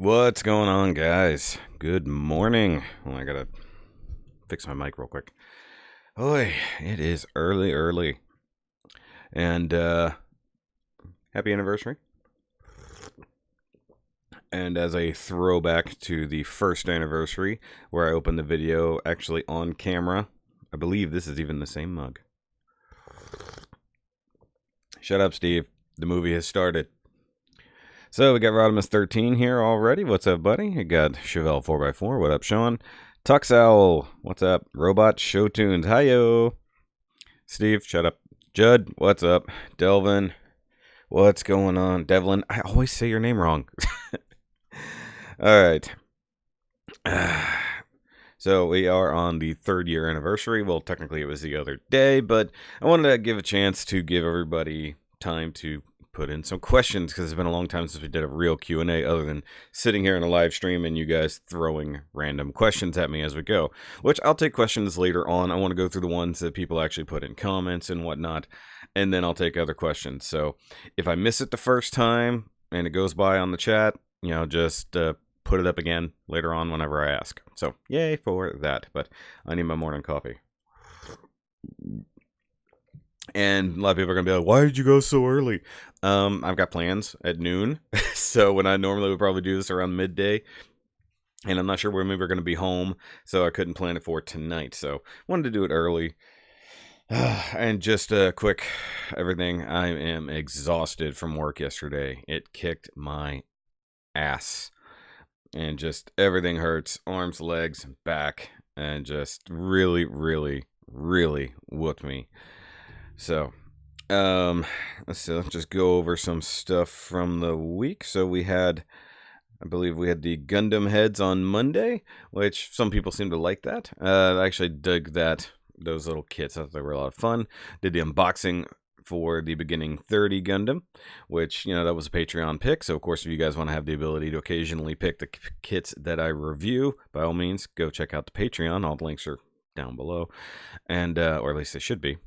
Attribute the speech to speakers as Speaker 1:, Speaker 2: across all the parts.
Speaker 1: What's going on, guys? Good morning. Well, I gotta fix my mic real quick. Oi, it is early. And, happy anniversary. And as a throwback to the first anniversary, where I opened the video actually on camera, I believe this is even the same mug. Shut up, Steve. The movie has started. So we got Rodimus 13 here already. What's up, buddy? We got Chevelle 4x4. What up, Sean? Tux Owl. What's up? Robot Show Tunes. Hi-yo. Steve, shut up. Judd, what's up? Delvin, what's going on? Devlin, I always say your name wrong. All right. So we are on the 3rd year anniversary. Well, technically it was the other day, but I wanted to give a chance to give everybody time to put in some questions because it's been a long time since we did a real Q&A other than sitting here in a live stream and you guys throwing random questions at me as we go, which I'll take questions later on. I want to go through the ones that people actually put in comments and whatnot, and then I'll take other questions. So if I miss it the first time and it goes by on the chat, just put it up again later on whenever I ask. So yay for that, but I need my morning coffee. And a lot of people are going to be like, why did you go so early? I've got plans at noon. So when I normally would probably do this around midday. And I'm not sure when we were going to be home. So I couldn't plan it for tonight. So wanted to do it early. And just a quick everything. I am exhausted from work yesterday. It kicked my ass. And just everything hurts. Arms, legs, back. And just really whooped me. So, let's just go over some stuff from the week. So I believe we had the Gundam heads on Monday, which some people seem to like that. I actually dug those little kits. I thought they were a lot of fun. Did the unboxing for the beginning 30 Gundam, which, that was a Patreon pick. So, of course, if you guys want to have the ability to occasionally pick the kits that I review, by all means, go check out the Patreon. All the links are down below, and or at least they should be.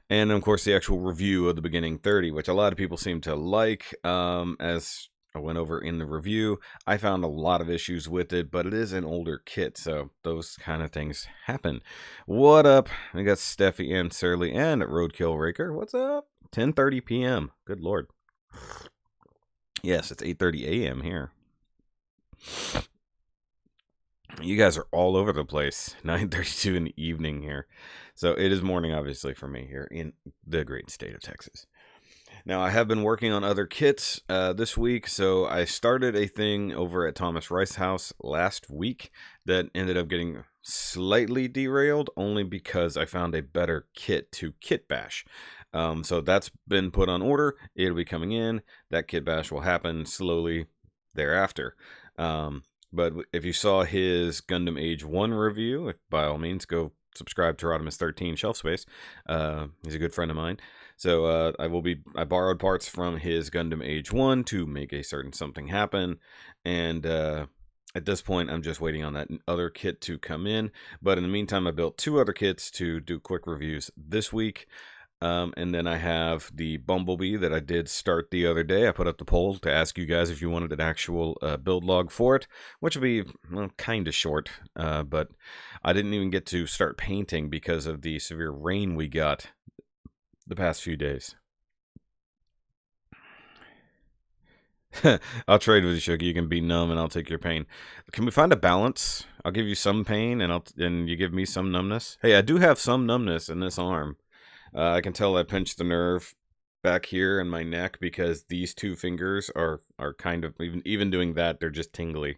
Speaker 1: And, of course, the actual review of the beginning 30, which a lot of people seem to like. As I went over in the review, I found a lot of issues with it, but it is an older kit, so those kind of things happen. What up? I got Steffi and Surly and Roadkill Raker. What's up? 10:30 p.m. Good lord. Yes, it's 8:30 a.m. here. You guys are all over the place. 9:32 in the evening here. So it is morning, obviously, for me here in the great state of Texas. Now, I have been working on other kits this week. So I started a thing over at Thomas Rice House last week that ended up getting slightly derailed only because I found a better kit to kit bash. So that's been put on order. It'll be coming in. That kit bash will happen slowly thereafter. But if you saw his Gundam Age 1 review, by all means, go subscribe to Rodimus 13 Shelf Space. He's a good friend of mine. So I borrowed parts from his Gundam Age 1 to make a certain something happen. And at this point, I'm just waiting on that other kit to come in. But in the meantime, I built 2 other kits to do quick reviews this week. And then I have the Bumblebee that I did start the other day. I put up the poll to ask you guys if you wanted an actual build log for it, which would be kind of short. But I didn't even get to start painting because of the severe rain we got the past few days. I'll trade with you, Shoky. You can be numb and I'll take your pain. Can we find a balance? I'll give you some pain and you give me some numbness. Hey, I do have some numbness in this arm. I can tell I pinched the nerve back here in my neck because these 2 fingers are kind of, even doing that, they're just tingly.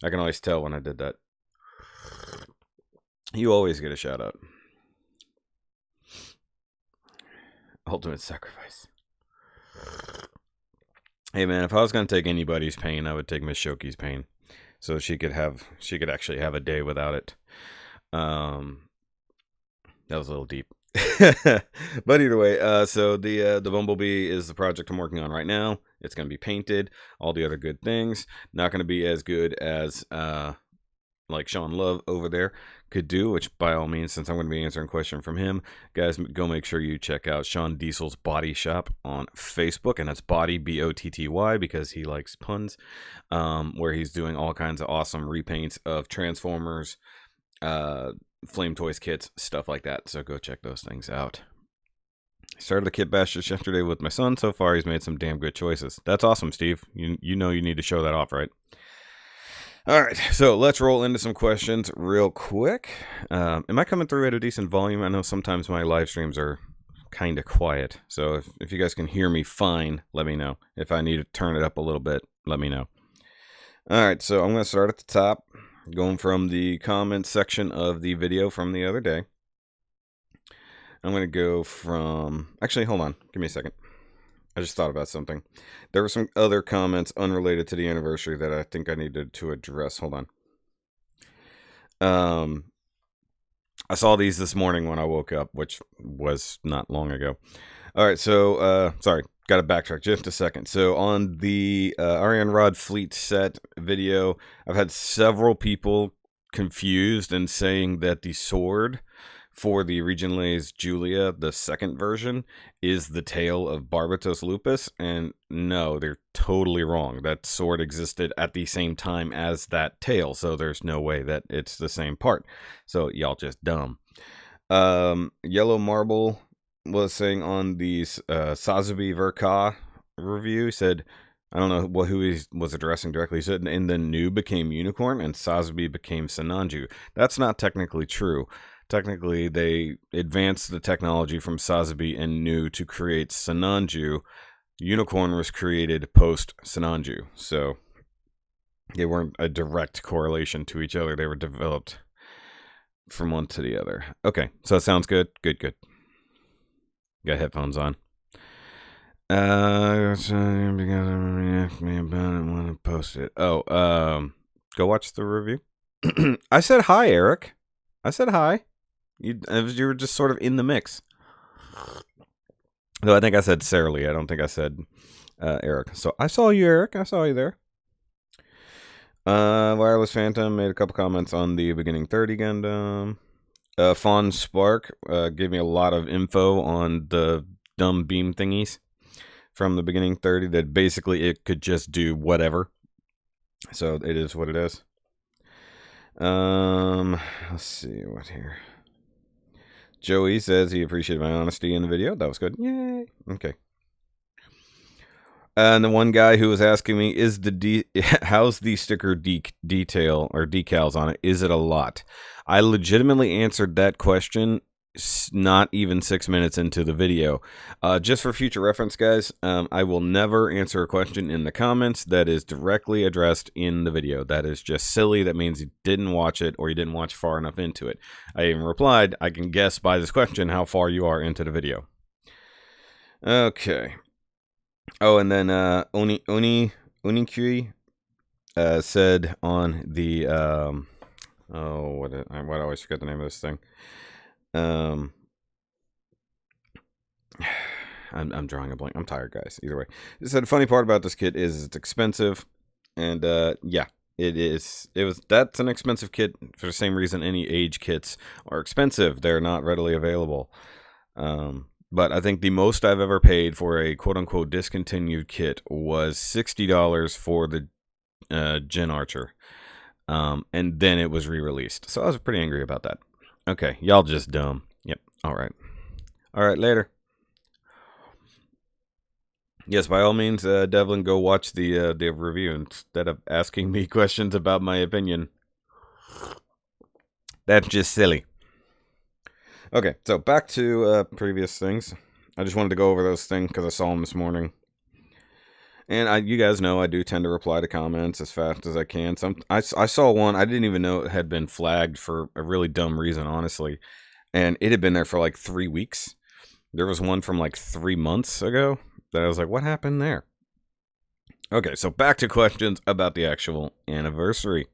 Speaker 1: I can always tell when I did that. You always get a shout out. Ultimate sacrifice. Hey man, if I was going to take anybody's pain, I would take Miss Shoky's pain. So she could actually have a day without it. That was a little deep. But either way, so the Bumblebee is the project I'm working on right now. It's going to be painted, all the other good things. Not going to be as good as like Sean Love over there could do, which by all means, since I'm going to be answering a question from him, guys, go make sure you check out Sean Diesel's Body Shop on Facebook, and that's Body, B-O-T-T-Y, because he likes puns, where he's doing all kinds of awesome repaints of Transformers, Flame Toys kits, stuff like that, so go check those things out. Started the kit bash just yesterday with my son. So far, he's made some damn good choices. That's awesome, Steve. You know you need to show that off, right? All right, so let's roll into some questions real quick. Am I coming through at a decent volume? I know sometimes my live streams are kind of quiet. So if you guys can hear me fine, let me know. If I need to turn it up a little bit, let me know. All right, so I'm going to start at the top, going from the comments section of the video from the other day. I'm going to go from... Actually, hold on. Give me a second. I just thought about something. There were some other comments unrelated to the anniversary that I think I needed to address. Hold on. I saw these this morning when I woke up, which was not long ago. All right, so... sorry, got to backtrack just a second. So on the Ariane Rod Fleet set video, I've had several people confused and saying that the sword for the Regionales Julia, the second version, is the tail of Barbatos Lupus, and no, they're totally wrong. That sword existed at the same time as that tail, so there's no way that it's the same part. So y'all just dumb. Yellow Marble was saying on the Sazabi Verka review, he said, I don't know who he was addressing directly. He said, and then Nu became Unicorn and Sazabi became Sananju. That's not technically true. Technically, they advanced the technology from Sazabi and Nu to create Sananju. Unicorn was created post-Sananju, so they weren't a direct correlation to each other. They were developed from one to the other. Okay, so it sounds good? Good. Got headphones on. Because me about it when I post it. Oh, go watch the review. I said hi, Eric. I said hi. You were just sort of in the mix. Though I think I said Sarah Lee. I don't think I said Eric. So I saw you, Eric. I saw you there. Wireless Phantom made a couple comments on the Beginning 30 Gundam. Fawn Spark gave me a lot of info on the dumb beam thingies from the Beginning 30 that basically it could just do whatever. So it is what it is. Let's see what here. Joey says he appreciated my honesty in the video. That was good. Yay. Okay. And the one guy who was asking me, how's the sticker detail or decals on it? Is it a lot? I legitimately answered that question not even 6 minutes into the video. Just for future reference, guys, I will never answer a question in the comments that is directly addressed in the video. That is just silly. That means you didn't watch it or you didn't watch far enough into it. I even replied, I can guess by this question how far you are into the video. Okay. Oh, and then Unikui said on the why do I always forget the name of this thing? I'm drawing a blank. I'm tired, guys. Either way, he said the funny part about this kit is it's expensive, and yeah, it is. That's an expensive kit for the same reason any age kits are expensive. They're not readily available. But I think the most I've ever paid for a quote-unquote discontinued kit was $60 for the Gen Archer. And then it was re-released. So I was pretty angry about that. Okay, y'all just dumb. Yep, alright. Alright, later. Yes, by all means, Devlin, go watch the review instead of asking me questions about my opinion. That's just silly. Okay, so back to previous things. I just wanted to go over those things because I saw them this morning. And you guys know I do tend to reply to comments as fast as I can. I saw one, I didn't even know it had been flagged for a really dumb reason, honestly. And it had been there for like 3 weeks. There was one from like 3 months ago that I was like, what happened there? Okay, so back to questions about the actual anniversary.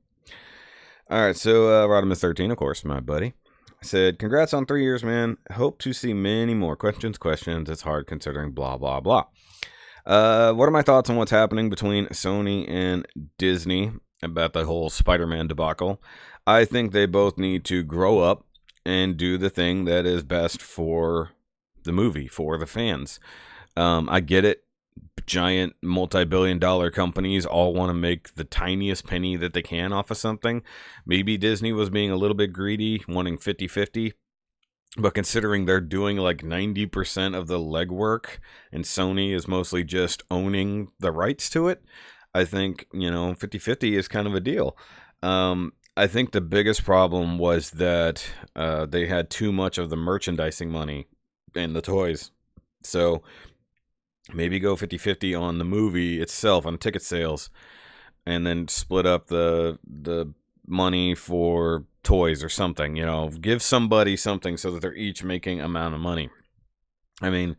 Speaker 1: Alright, so Rodimus13, of course, my buddy, said, congrats on 3 years, man. Hope to see many more questions. It's hard considering blah, blah, blah. What are my thoughts on what's happening between Sony and Disney about the whole Spider-Man debacle? I think they both need to grow up and do the thing that is best for the movie, for the fans. I get it. Giant multi-billion-dollar companies all want to make the tiniest penny that they can off of something. Maybe Disney was being a little bit greedy, wanting 50-50. But considering they're doing like 90% of the legwork and Sony is mostly just owning the rights to it, I think, 50-50 is kind of a deal. I think the biggest problem was that they had too much of the merchandising money and the toys. So maybe go 50-50 on the movie itself, on ticket sales, and then split up the money for toys or something. Give somebody something so that they're each making amount of money. I mean,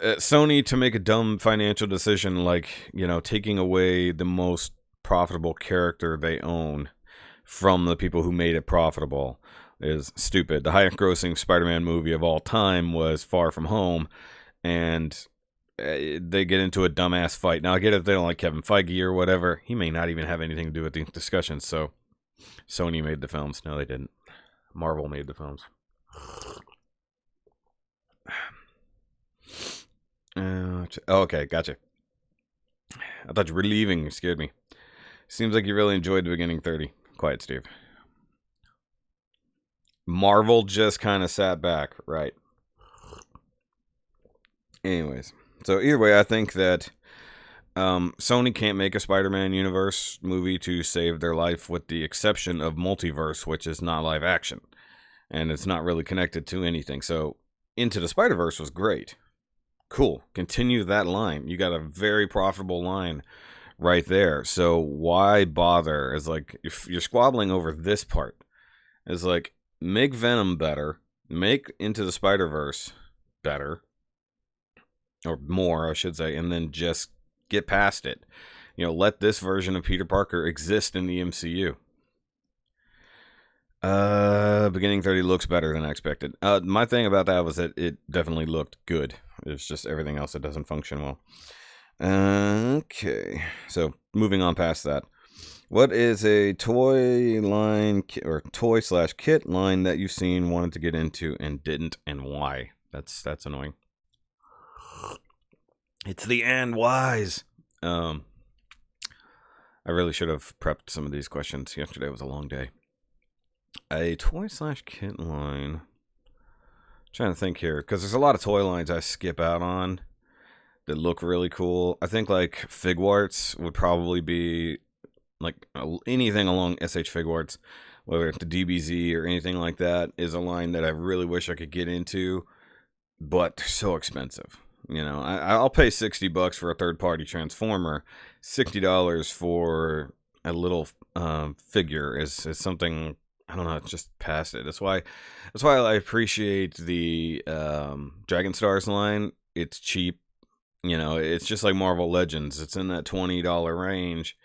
Speaker 1: Sony, to make a dumb financial decision like, taking away the most profitable character they own from the people who made it profitable is stupid. The highest grossing Spider-Man movie of all time was Far From Home, and they get into a dumbass fight. Now, I get it if they don't like Kevin Feige or whatever. He may not even have anything to do with the discussion. So, Sony made the films. No, they didn't. Marvel made the films. Okay, gotcha. I thought you were leaving. You scared me. Seems like you really enjoyed the beginning 30. Quiet, Steve. Marvel just kind of sat back, right? Anyways. So either way, I think that Sony can't make a Spider-Man universe movie to save their life, with the exception of Multiverse, which is not live action. And it's not really connected to anything. So Into the Spider-Verse was great. Cool. Continue that line. You got a very profitable line right there. So why bother? It's like, if you're squabbling over this part, it's like, make Venom better. Make Into the Spider-Verse better. Or more, I should say, and then just get past it. Let this version of Peter Parker exist in the MCU. Beginning 30 looks better than I expected. My thing about that was that it definitely looked good. It's just everything else that doesn't function well. Okay, so moving on past that. What is a toy line or toy/kit line that you've seen, wanted to get into, and didn't, and why? That's annoying. It's the and whys. I really should have prepped some of these questions. Yesterday was a long day. A toy/kit line. I'm trying to think here, because there's a lot of toy lines I skip out on that look really cool. I think like Figuarts would probably be like anything along SH Figuarts, whether it's the DBZ or anything like that, is a line that I really wish I could get into, but they're so expensive. I'll pay $60 for a third-party Transformer. $60 for a little figure is something, I don't know, it's just past it. That's why I appreciate the Dragon Stars line. It's cheap. It's just like Marvel Legends. It's in that $20 range,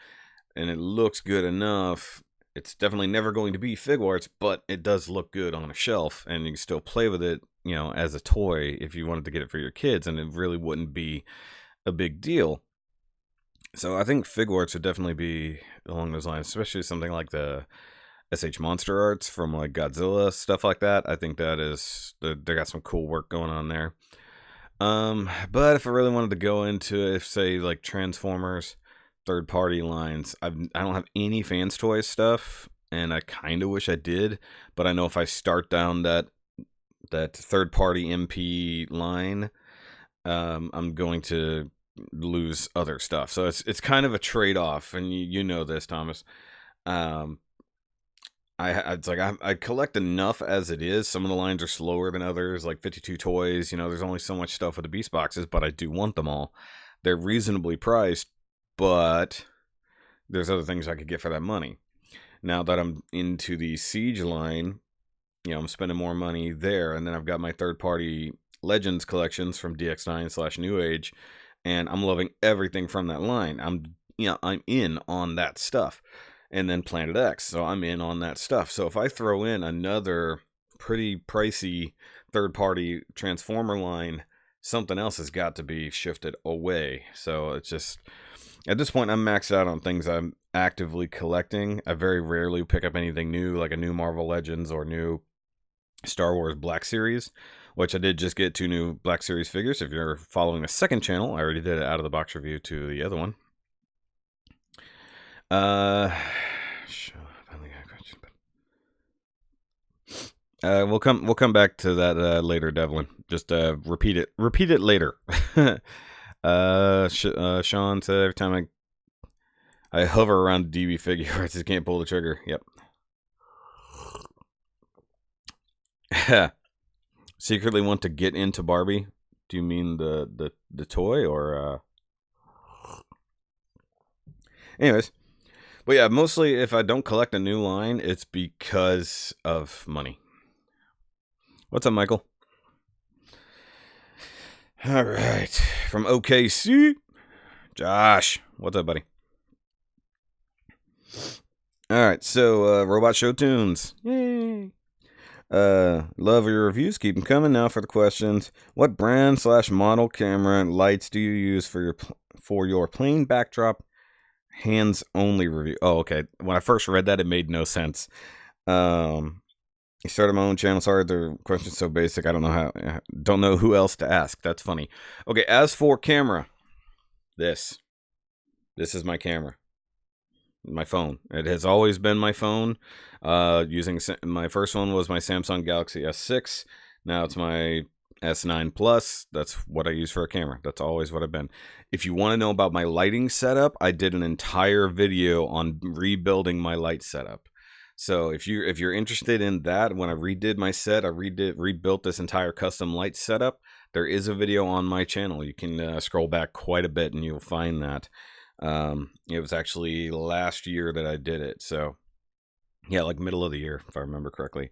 Speaker 1: and it looks good enough. It's definitely never going to be Figuarts, but it does look good on a shelf, and you can still play with it, as a toy if you wanted to get it for your kids, and it really wouldn't be a big deal. So I think Figuarts would definitely be along those lines, especially something like the SH Monster Arts from like Godzilla, stuff like that. I think that is, they got some cool work going on there. But if I really wanted to go into, if say like Transformers third-party lines, I don't have any Fans Toys stuff, and I kind of wish I did, but I know if I start down that third-party MP line, I'm going to lose other stuff. So it's kind of a trade-off, and you know this, Thomas. I collect enough as it is. Some of the lines are slower than others, like 52 Toys. There's only so much stuff with the Beast boxes, but I do want them all. They're reasonably priced, but there's other things I could get for that money. Now that I'm into the Siege line, I'm spending more money there, and then I've got my third-party Legends collections from DX9/New Age, and I'm loving everything from that line. I'm in on that stuff. And then Planet X, so I'm in on that stuff. So if I throw in another pretty pricey third-party Transformer line, something else has got to be shifted away. So it's just, at this point, I'm maxed out on things I'm actively collecting. I very rarely pick up anything new, like a new Marvel Legends or new Star Wars Black Series, which I did just get 2 new Black Series figures. If you're following the second channel, I already did it out of the box review to the other one. Finally got a question. We'll come back to that later, Devlin. Just repeat it later. Sean said every time I hover around DB figure, I just can't pull the trigger. Yep. Secretly want to get into Barbie? Do you mean the toy or anyways? But yeah, mostly if I don't collect a new line, it's because of money. What's up, Michael? All right, from OKC, Josh. What's up, buddy? All right, so Robot Show Tunes. Yay. Love your reviews. Keep them coming. Now for the questions. What brand / model camera and lights do you use for your plain backdrop hands only review? Oh, okay. When I first read that, it made no sense. I started my own channel. Sorry, the question's so basic. I don't know who else to ask. That's funny. Okay, as for camera, this is my camera. My phone. It has always been my phone. Using my first one was my Samsung Galaxy S6. Now it's my S9 Plus. That's what I use for a camera. That's always what I've been. If you want to know about my lighting setup, I did an entire video on rebuilding my light setup. So if you're interested in that, when I redid my set, I rebuilt this entire custom light setup. There is a video on my channel. You can scroll back quite a bit and you'll find that. It was actually last year that I did it. So yeah, like middle of the year, if I remember correctly.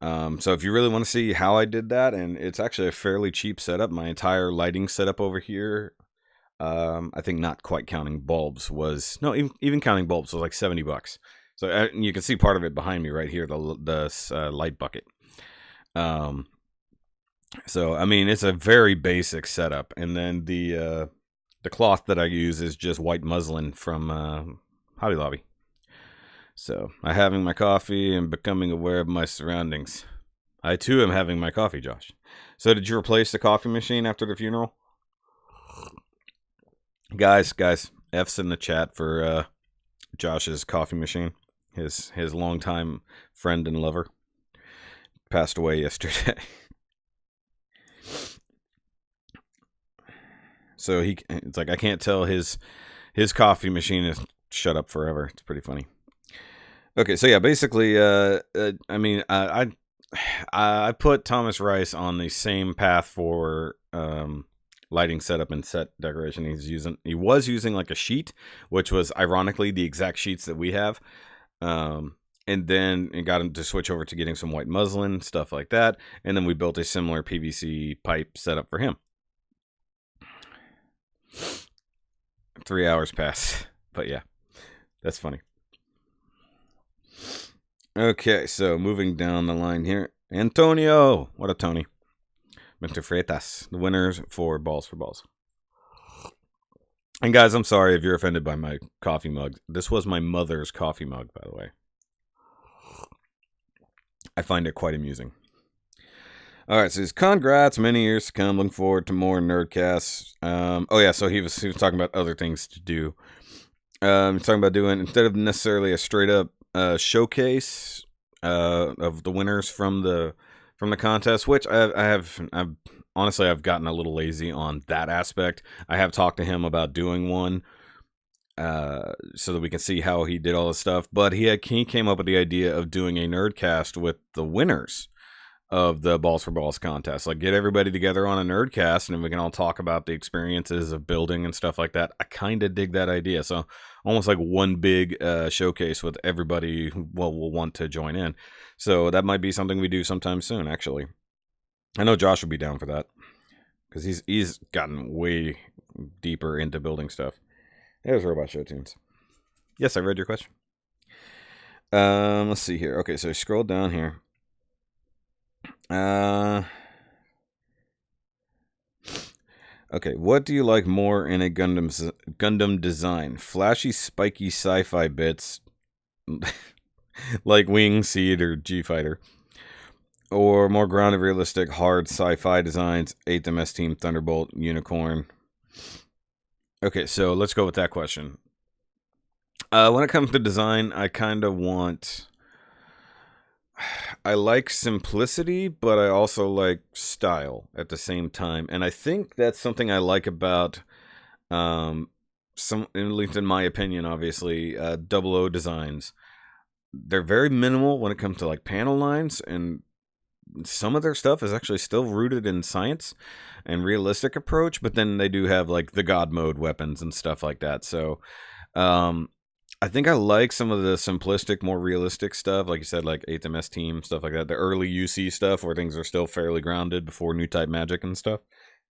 Speaker 1: So if you really want to see how I did that, and it's actually a fairly cheap setup, my entire lighting setup over here, I think not quite counting bulbs was, no, even counting bulbs was like $70. So you can see part of it behind me right here, the light bucket. So I mean, it's a very basic setup, and then the cloth that I use is just white muslin from Hobby Lobby. So I'm having my coffee and becoming aware of my surroundings. I too am having my coffee, Josh. So did you replace the coffee machine after the funeral? Guys, F's in the chat for Josh's coffee machine. His longtime friend and lover passed away yesterday. So it's like I can't tell his coffee machine is shut up forever. It's pretty funny. Okay, so yeah, basically, I mean, I put Thomas Rice on the same path for lighting setup and set decoration. He was using like a sheet, which was ironically the exact sheets that we have. And then it got him to switch over to getting some white muslin, stuff like that. And then we built a similar PVC pipe setup for him. 3 hours passed, but yeah, that's funny. Okay, so moving down the line here. Antonio! What up, Tony? Mr. Freitas, the winners for Balls for Balls. And guys, I'm sorry if you're offended by my coffee mug. This was my mother's coffee mug, by the way. I find it quite amusing. Alright, so he's congrats, many years to come, looking forward to more Nerdcasts. Oh yeah, so he was talking about other things to do. He's talking about doing, instead of necessarily a straight up showcase of the winners from the contest, which I've honestly I've gotten a little lazy on that aspect. I have talked to him about doing one so that we can see how he did all this stuff, but he came up with the idea of doing a Nerdcast with the winners of the Balls for Balls contest. Like, get everybody together on a Nerdcast and we can all talk about the experiences of building and stuff like that. I kind of dig that idea. So almost like one big showcase with everybody who will want to join in. So that might be something we do sometime soon, actually. I know Josh will be down for that because he's gotten way deeper into building stuff. There's Robot Show Tunes. Yes, I read your question. Let's see here. Okay, so scroll down here. Okay, what do you like more in a Gundam design? Flashy, spiky sci-fi bits like Wing, Seed, or G-Fighter, or more grounded, realistic, hard sci-fi designs? 8MS Team, Thunderbolt, Unicorn. Okay, so let's go with that question. When it comes to design, I kind of want. I like simplicity, but I also like style at the same time, and I think that's something I like about some, at least in my opinion, obviously, Double O designs. They're very minimal when it comes to like panel lines, and some of their stuff is actually still rooted in science and realistic approach, but then they do have like the god mode weapons and stuff like that. So um I think I like some of the simplistic, more realistic stuff, like you said, like 8th MS Team, stuff like that, the early UC stuff where things are still fairly grounded before new type magic and stuff.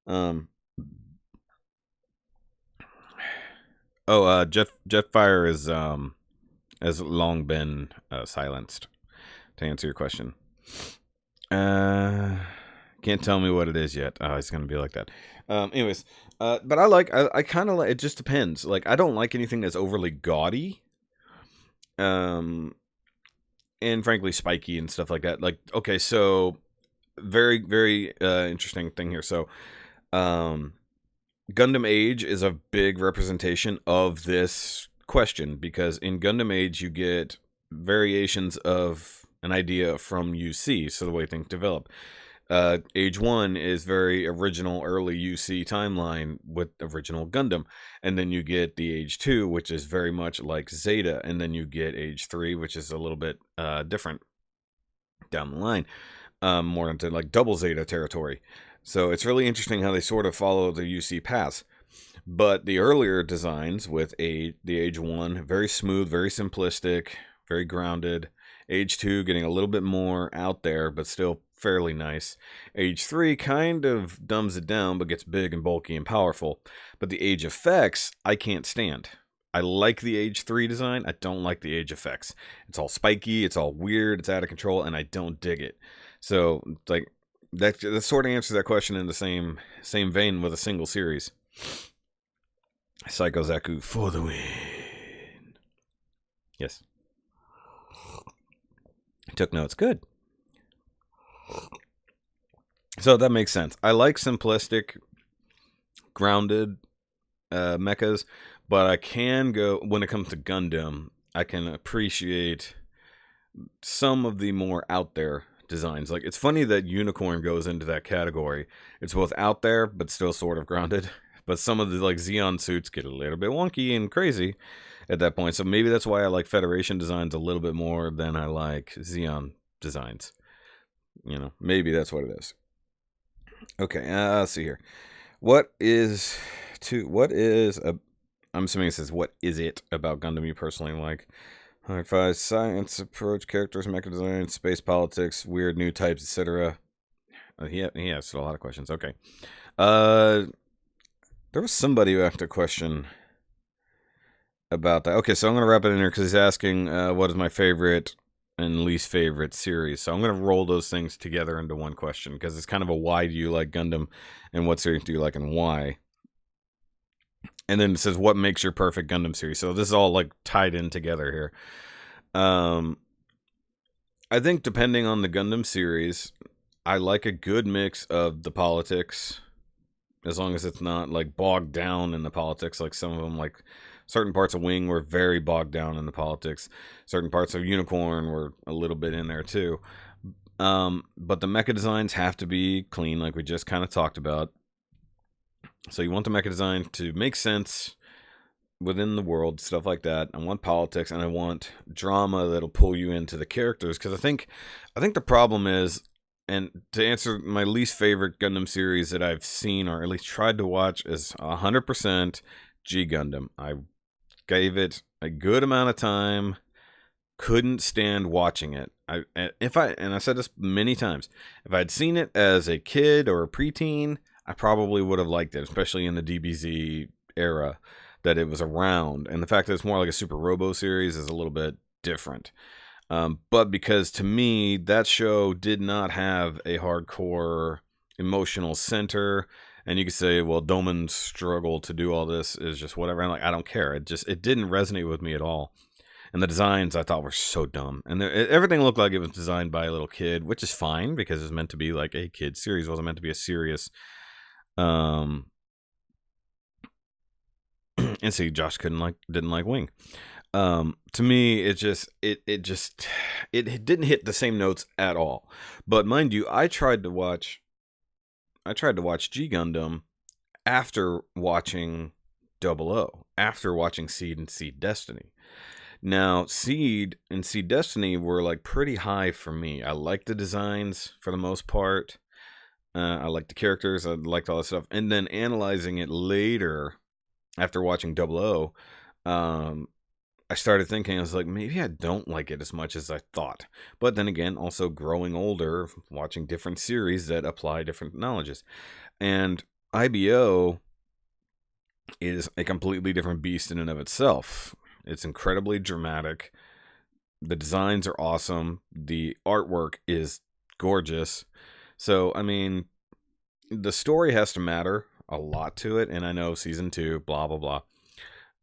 Speaker 1: um Jetfire is has long been silenced, to answer your question. Can't tell me what it is yet. Oh, it's gonna be like that. Anyways, but I kind of like. It just depends. Like, I don't like anything that's overly gaudy. And frankly, spiky and stuff like that. Like, okay, so very, very interesting thing here. So, Gundam Age is a big representation of this question, because in Gundam Age you get variations of an idea from UC, so the way things develop. Age 1 is very original, early UC timeline with original Gundam. And then you get the Age 2, which is very much like Zeta. And then you get Age 3, which is a little bit different down the line, more into like double Zeta territory. So it's really interesting how they sort of follow the UC paths. But the earlier designs with the Age 1, very smooth, very simplistic, very grounded. Age 2 getting a little bit more out there, but still fairly nice. Age 3 kind of dumbs it down, but gets big and bulky and powerful. But the Age effects, I can't stand. I like the Age 3 design. I don't like the Age effects. It's all spiky, it's all weird, it's out of control, and I don't dig it. So, like, that sort of answers that question in the same vein with a single series. Psycho Zaku for the win. Yes. Took notes. Good. So that makes sense. I like simplistic, grounded mechas, but I can go, when it comes to Gundam, I can appreciate some of the more out there designs. Like, it's funny that Unicorn goes into that category. It's both out there, but still sort of grounded. But some of the like Xeon suits get a little bit wonky and crazy at that point. So maybe that's why I like Federation designs a little bit more than I like Xeon designs. You know, maybe that's what it is. Okay, let's see here. I'm assuming it says, what is it about Gundam you personally like? 105, science approach, characters, mecha design, space politics, weird new types, etc. He asked a lot of questions. Okay. There was somebody who asked a question about that. Okay, so I'm going to wrap it in here because he's asking what is my favorite and least favorite series. So I'm going to roll those things together into one question, because it's kind of a why do you like Gundam and what series do you like and why. And then it says what makes your perfect Gundam series. So this is all like tied in together here. I think depending on the Gundam series, I like a good mix of the politics, as long as it's not like bogged down in the politics. Like some of them, like certain parts of Wing were very bogged down in the politics. Certain parts of Unicorn were a little bit in there too. But the mecha designs have to be clean, like we just kind of talked about. So you want the mecha design to make sense within the world, stuff like that. I want politics, and I want drama that'll pull you into the characters. Because I think the problem is, and to answer, my least favorite Gundam series that I've seen, or at least tried to watch, is 100% G Gundam. I gave it a good amount of time, couldn't stand watching it. And I said this many times, if I'd seen it as a kid or a preteen, I probably would have liked it, especially in the DBZ era that it was around. And the fact that it's more like a Super Robo series is a little bit different. But because to me, that show did not have a hardcore emotional center, And you could say, well, Doman's struggle to do all this is just whatever. I'm like, I don't care. It didn't resonate with me at all. And the designs I thought were so dumb. And everything looked like it was designed by a little kid, which is fine because it's meant to be like a kid series. It wasn't meant to be a serious. And see, Josh didn't like Wing. To me, it didn't hit the same notes at all. But mind you, I tried to watch G Gundam after watching Double O, after watching Seed and Seed Destiny. Now, Seed and Seed Destiny were like pretty high for me. I liked the designs for the most part. I liked the characters. I liked all that stuff. And then analyzing it later, after watching Double O, I started thinking, I was like, maybe I don't like it as much as I thought. But then again, also growing older, watching different series that apply different knowledges. And IBO is a completely different beast in and of itself. It's incredibly dramatic. The designs are awesome. The artwork is gorgeous. So, I mean, the story has to matter a lot to it. And I know season 2, blah, blah,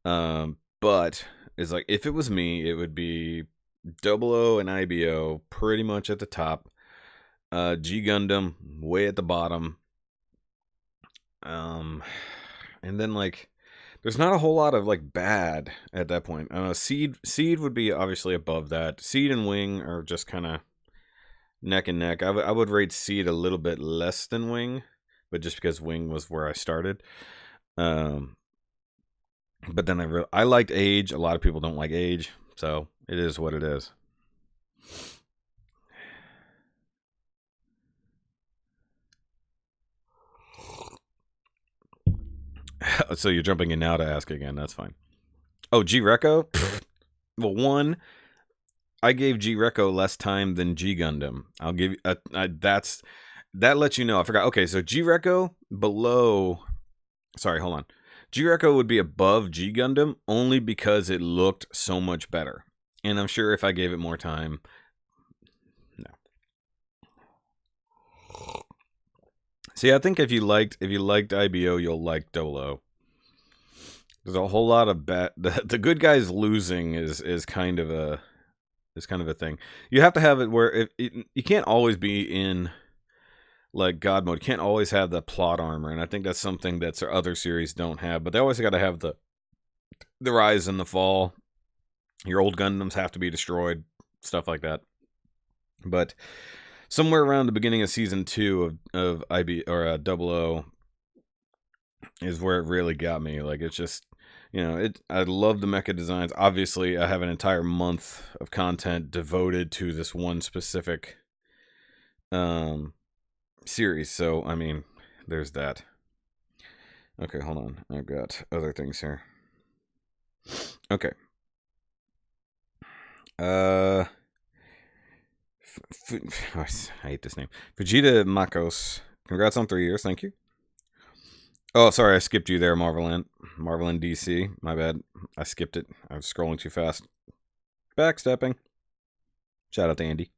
Speaker 1: blah. But it's like, if it was me, it would be Double O and IBO pretty much at the top. G Gundam way at the bottom. And then like, there's not a whole lot of like bad at that point. Seed would be obviously above that. Seed and Wing are just kind of neck and neck. I would rate Seed a little bit less than Wing, but just because Wing was where I started. But then I liked Age. A lot of people don't like Age, so it is what it is. So you're jumping in now to ask again. That's fine. Oh, G Reco? Well, one, I gave G Reco less time than G Gundam. I'll give you that lets you know. I forgot. Okay, so G Reco below. Sorry, hold on. G Reco would be above G Gundam only because it looked so much better. And I'm sure if I gave it more time, no. See, I think if you liked IBO, you'll like Double O. There's a whole lot of bad. The good guys losing is kind of a thing. You have to have it where you can't always be in like God mode. You can't always have the plot armor, and I think that's something that other series don't have. But they always got to have the rise and the fall. Your old Gundams have to be destroyed, stuff like that. But somewhere around the beginning of season 2 of IB or Double O is where it really got me. Like, it's just, I love the mecha designs. Obviously, I have an entire month of content devoted to this one specific series. So, I mean, there's that. Okay, hold on. I've got other things here. Okay. I hate this name. Vegeta Makos. Congrats on 3 years. Thank you. Oh, sorry, I skipped you there, Marvelin DC. My bad. I skipped it. I was scrolling too fast. Backstepping. Shout out to Andy.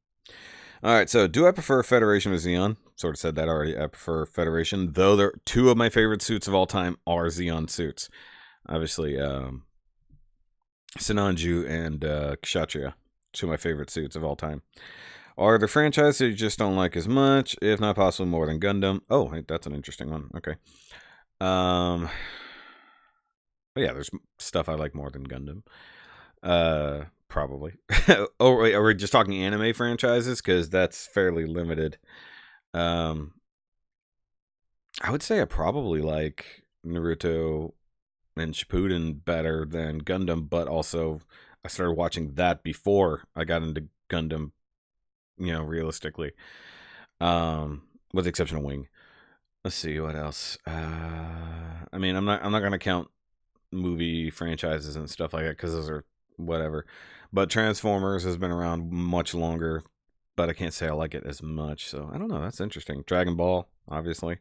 Speaker 1: Alright, so do I prefer Federation or Zeon? Sort of said that already. I prefer Federation, though two of my favorite suits of all time are Zeon suits. Obviously, Sinanju and Kshatriya. Two of my favorite suits of all time. Are there franchises you just don't like as much, if not possibly more than Gundam? Oh, hey, that's an interesting one. Okay. But yeah, there's stuff I like more than Gundam. Probably. Oh, wait, are we just talking anime franchises? Because that's fairly limited. I would say I probably like Naruto and Shippuden better than Gundam, but also I started watching that before I got into Gundam, realistically. With the exception of Wing. Let's see what else. I mean, I'm not gonna count movie franchises and stuff like that because those are whatever. But Transformers has been around much longer, but I can't say I like it as much. So I don't know. That's interesting. Dragon Ball, obviously.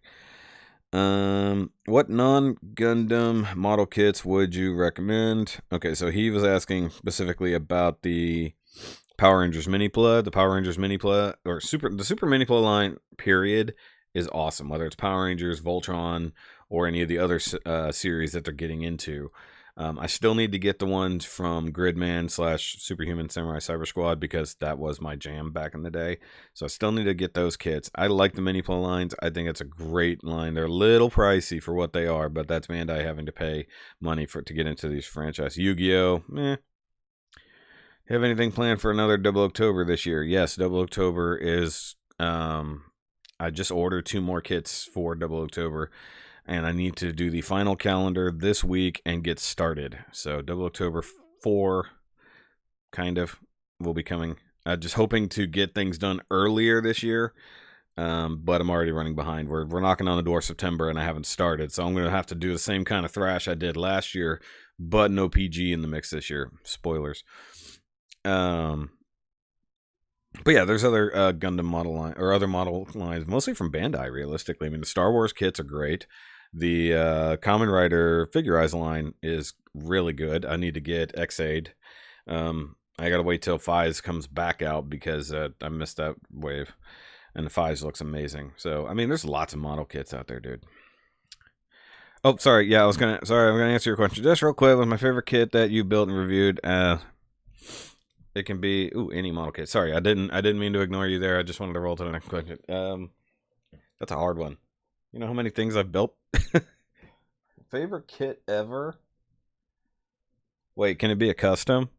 Speaker 1: What non-Gundam model kits would you recommend? Okay, so he was asking specifically about the Power Rangers Mini-Pla, or the Super Mini-Pla line, period, is awesome. Whether it's Power Rangers, Voltron, or any of the other series that they're getting into. I still need to get the ones from Gridman / Superhuman Samurai Cyber Squad because that was my jam back in the day. So I still need to get those kits. I like the mini play lines. I think it's a great line. They're a little pricey for what they are, but that's Bandai having to pay money to get into these franchises. Yu-Gi-Oh! Have anything planned for another Double October this year? Yes, Double October is. I just ordered 2 more kits for Double October. And I need to do the final calendar this week and get started. So Double October 4 kind of will be coming. Just hoping to get things done earlier this year. But I'm already running behind. We're knocking on the door of September and I haven't started. So I'm going to have to do the same kind of thrash I did last year, but no PG in the mix this year. Spoilers. But yeah, there's other Gundam model line or other model lines, mostly from Bandai, realistically. I mean, the Star Wars kits are great. The Kamen Rider Figurize line is really good. I need to get X-Aid. I gotta wait till Fize comes back out because I missed that wave. And the Fize looks amazing. So, I mean, there's lots of model kits out there, dude. Oh, sorry. Yeah, I'm gonna answer your question just real quick. What's my favorite kit that you built and reviewed? It can be any model kit. Sorry, I didn't mean to ignore you there. I just wanted to roll to the next question. That's a hard one. You know how many things I've built? Favorite kit ever? Wait, can it be a custom?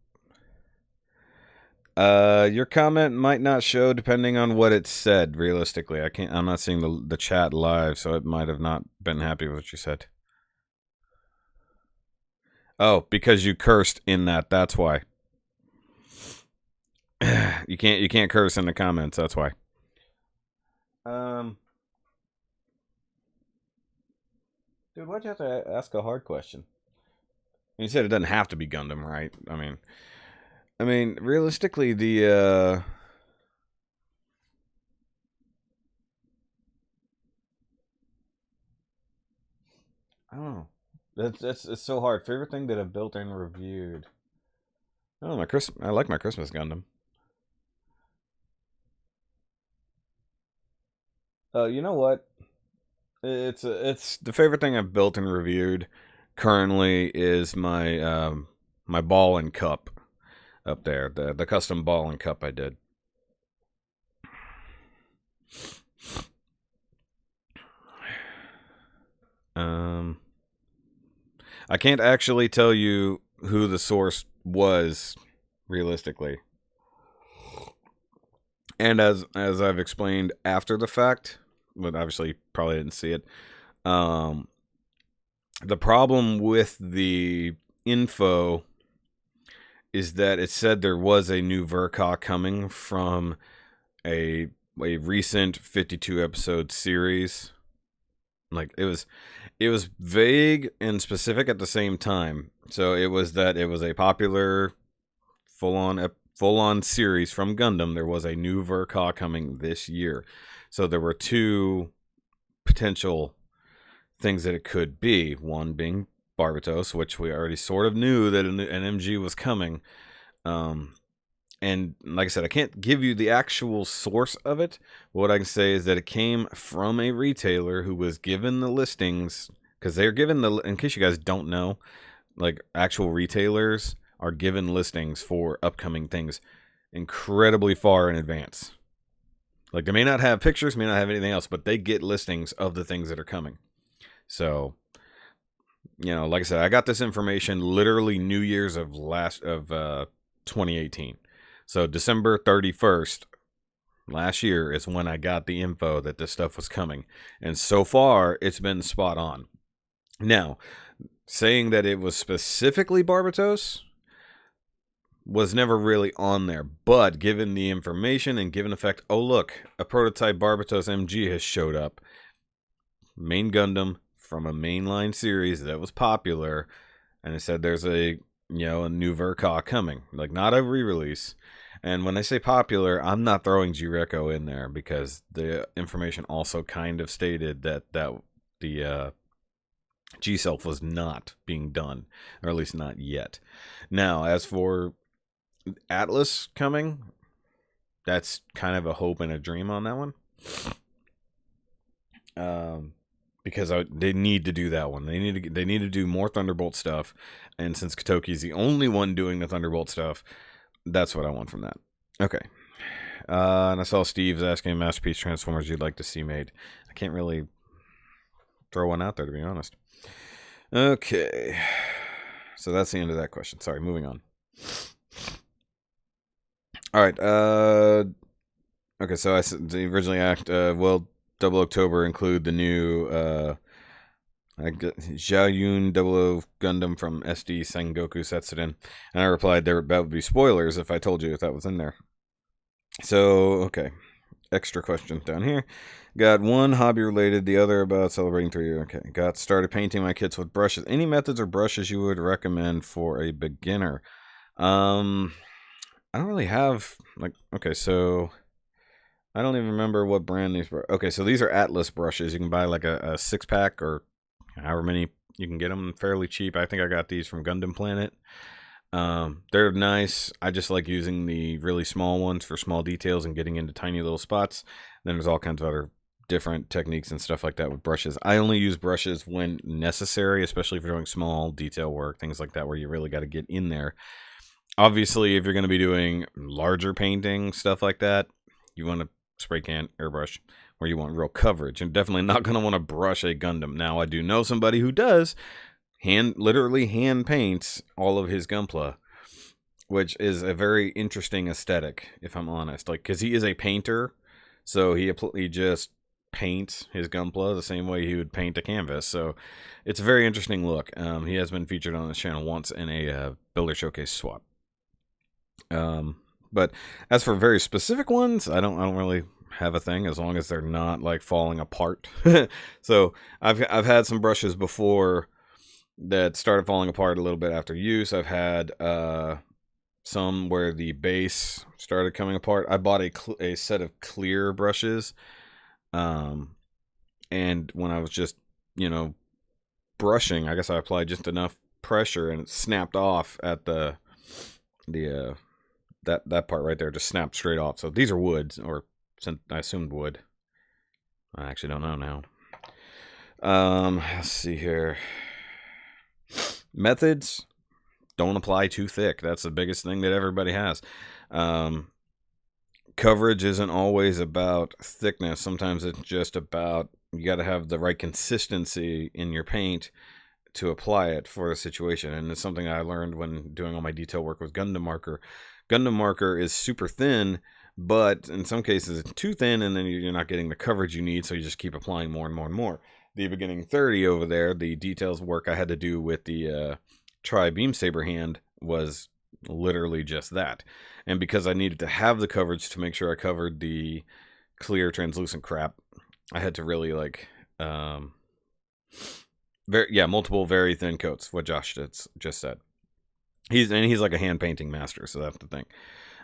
Speaker 1: Your comment might not show depending on what it said. Realistically, I'm not seeing the chat live, so it might have not been happy with what you said. Oh, because you cursed in that. That's why. You can't curse in the comments. That's why. Dude, why'd you have to ask a hard question? You said it doesn't have to be Gundam, right? I mean, realistically, the I don't know. It's so hard. Favorite thing that I've built and reviewed. Oh, I like my Christmas Gundam. You know what? It's the favorite thing I've built and reviewed currently is my my ball and cup up there, the custom ball and cup I did. I can't actually tell you who the source was realistically. And as I've explained after the fact, but obviously probably didn't see it. The problem with the info is that it said there was a new Verka coming from a recent 52 episode series. Like it was vague and specific at the same time. So it was a popular full on series from Gundam. There was a new Verka coming this year. So there were 2 potential things that it could be. One being Barbatos, which we already sort of knew that an MG was coming. And like I said, I can't give you the actual source of it. What I can say is that it came from a retailer who was given the listings, because they're given in case you guys don't know, like actual retailers are given listings for upcoming things incredibly far in advance. Like they may not have pictures, may not have anything else, but they get listings of the things that are coming. So, you know, like I said, I got this information literally New Year's of 2018. So December 31st last year is when I got the info that this stuff was coming. And so far, it's been spot on. Now, saying that it was specifically Barbatos was never really on there. But given the information and given the fact, oh look, a prototype Barbatos MG has showed up. Main Gundam from a mainline series that was popular. And it said there's a new Verka coming. Like not a re-release. And when I say popular, I'm not throwing Jireko in there because the information also kind of stated that the G-Self was not being done, or at least not yet. Now, as for Atlas coming, that's kind of a hope and a dream on that one. Because they need to do that one. They need to do more Thunderbolt stuff. And since Kotoki's the only one doing the Thunderbolt stuff, that's what I want from that. Okay. And I saw Steve's asking masterpiece Transformers you'd like to see made. I can't really throw one out there, to be honest. Okay. So that's the end of that question. Sorry, moving on. All right. Okay, so I originally will Double October include the new Xiaoyun 00 Gundam from SD Sengoku Setsuden, and I replied that would be spoilers if I told you if that was in there. So okay, extra questions down here. Got one hobby related, the other about celebrating 3 years. Okay, got started painting my kits with brushes. Any methods or brushes you would recommend for a beginner? I don't really have okay, so I don't even remember what brand these were. Okay, so these are Atlas brushes. You can buy like a 6-pack or however many you can get them fairly cheap. I think I got these from Gundam Planet. They're nice. I just like using the really small ones for small details and getting into tiny little spots. Then there's all kinds of other different techniques and stuff like that with brushes. I only use brushes when necessary, especially if you're doing small detail work, things like that, where you really got to get in there. Obviously, if you're going to be doing larger painting, stuff like that, you want to spray can, airbrush, where you want real coverage. And definitely not going to want to brush a Gundam. Now, I do know somebody who does literally hand paints all of his Gunpla, which is a very interesting aesthetic, if I'm honest. Like, because he is a painter, so he just paints his Gunpla the same way he would paint a canvas. So it's a very interesting look. He has been featured on this channel once in a Builder Showcase swap. But as for very specific ones, I don't really have a thing, as long as they're not like falling apart. So I've had some brushes before that started falling apart a little bit after use. I've had some where the base started coming apart. I bought a set of clear brushes, and when I was just brushing, I guess I applied just enough pressure and it snapped off at that part right there, just snapped straight off. So these are woods, or I assumed wood. I actually don't know now. Let's see here. Methods: don't apply too thick. That's the biggest thing that everybody has. Coverage isn't always about thickness. Sometimes it's just about you got to have the right consistency in your paint to apply it for the situation. And it's something I learned when doing all my detail work with Gundam Marker. Gundam Marker is super thin, but in some cases it's too thin, and then you're not getting the coverage you need, so you just keep applying more and more and more. The beginning 30 over there, the details work I had to do with the Tri-Beam Saber hand was literally just that. And because I needed to have the coverage to make sure I covered the clear translucent crap, I had to really multiple very thin coats, what Josh just said. He's like a hand painting master, so that's the thing.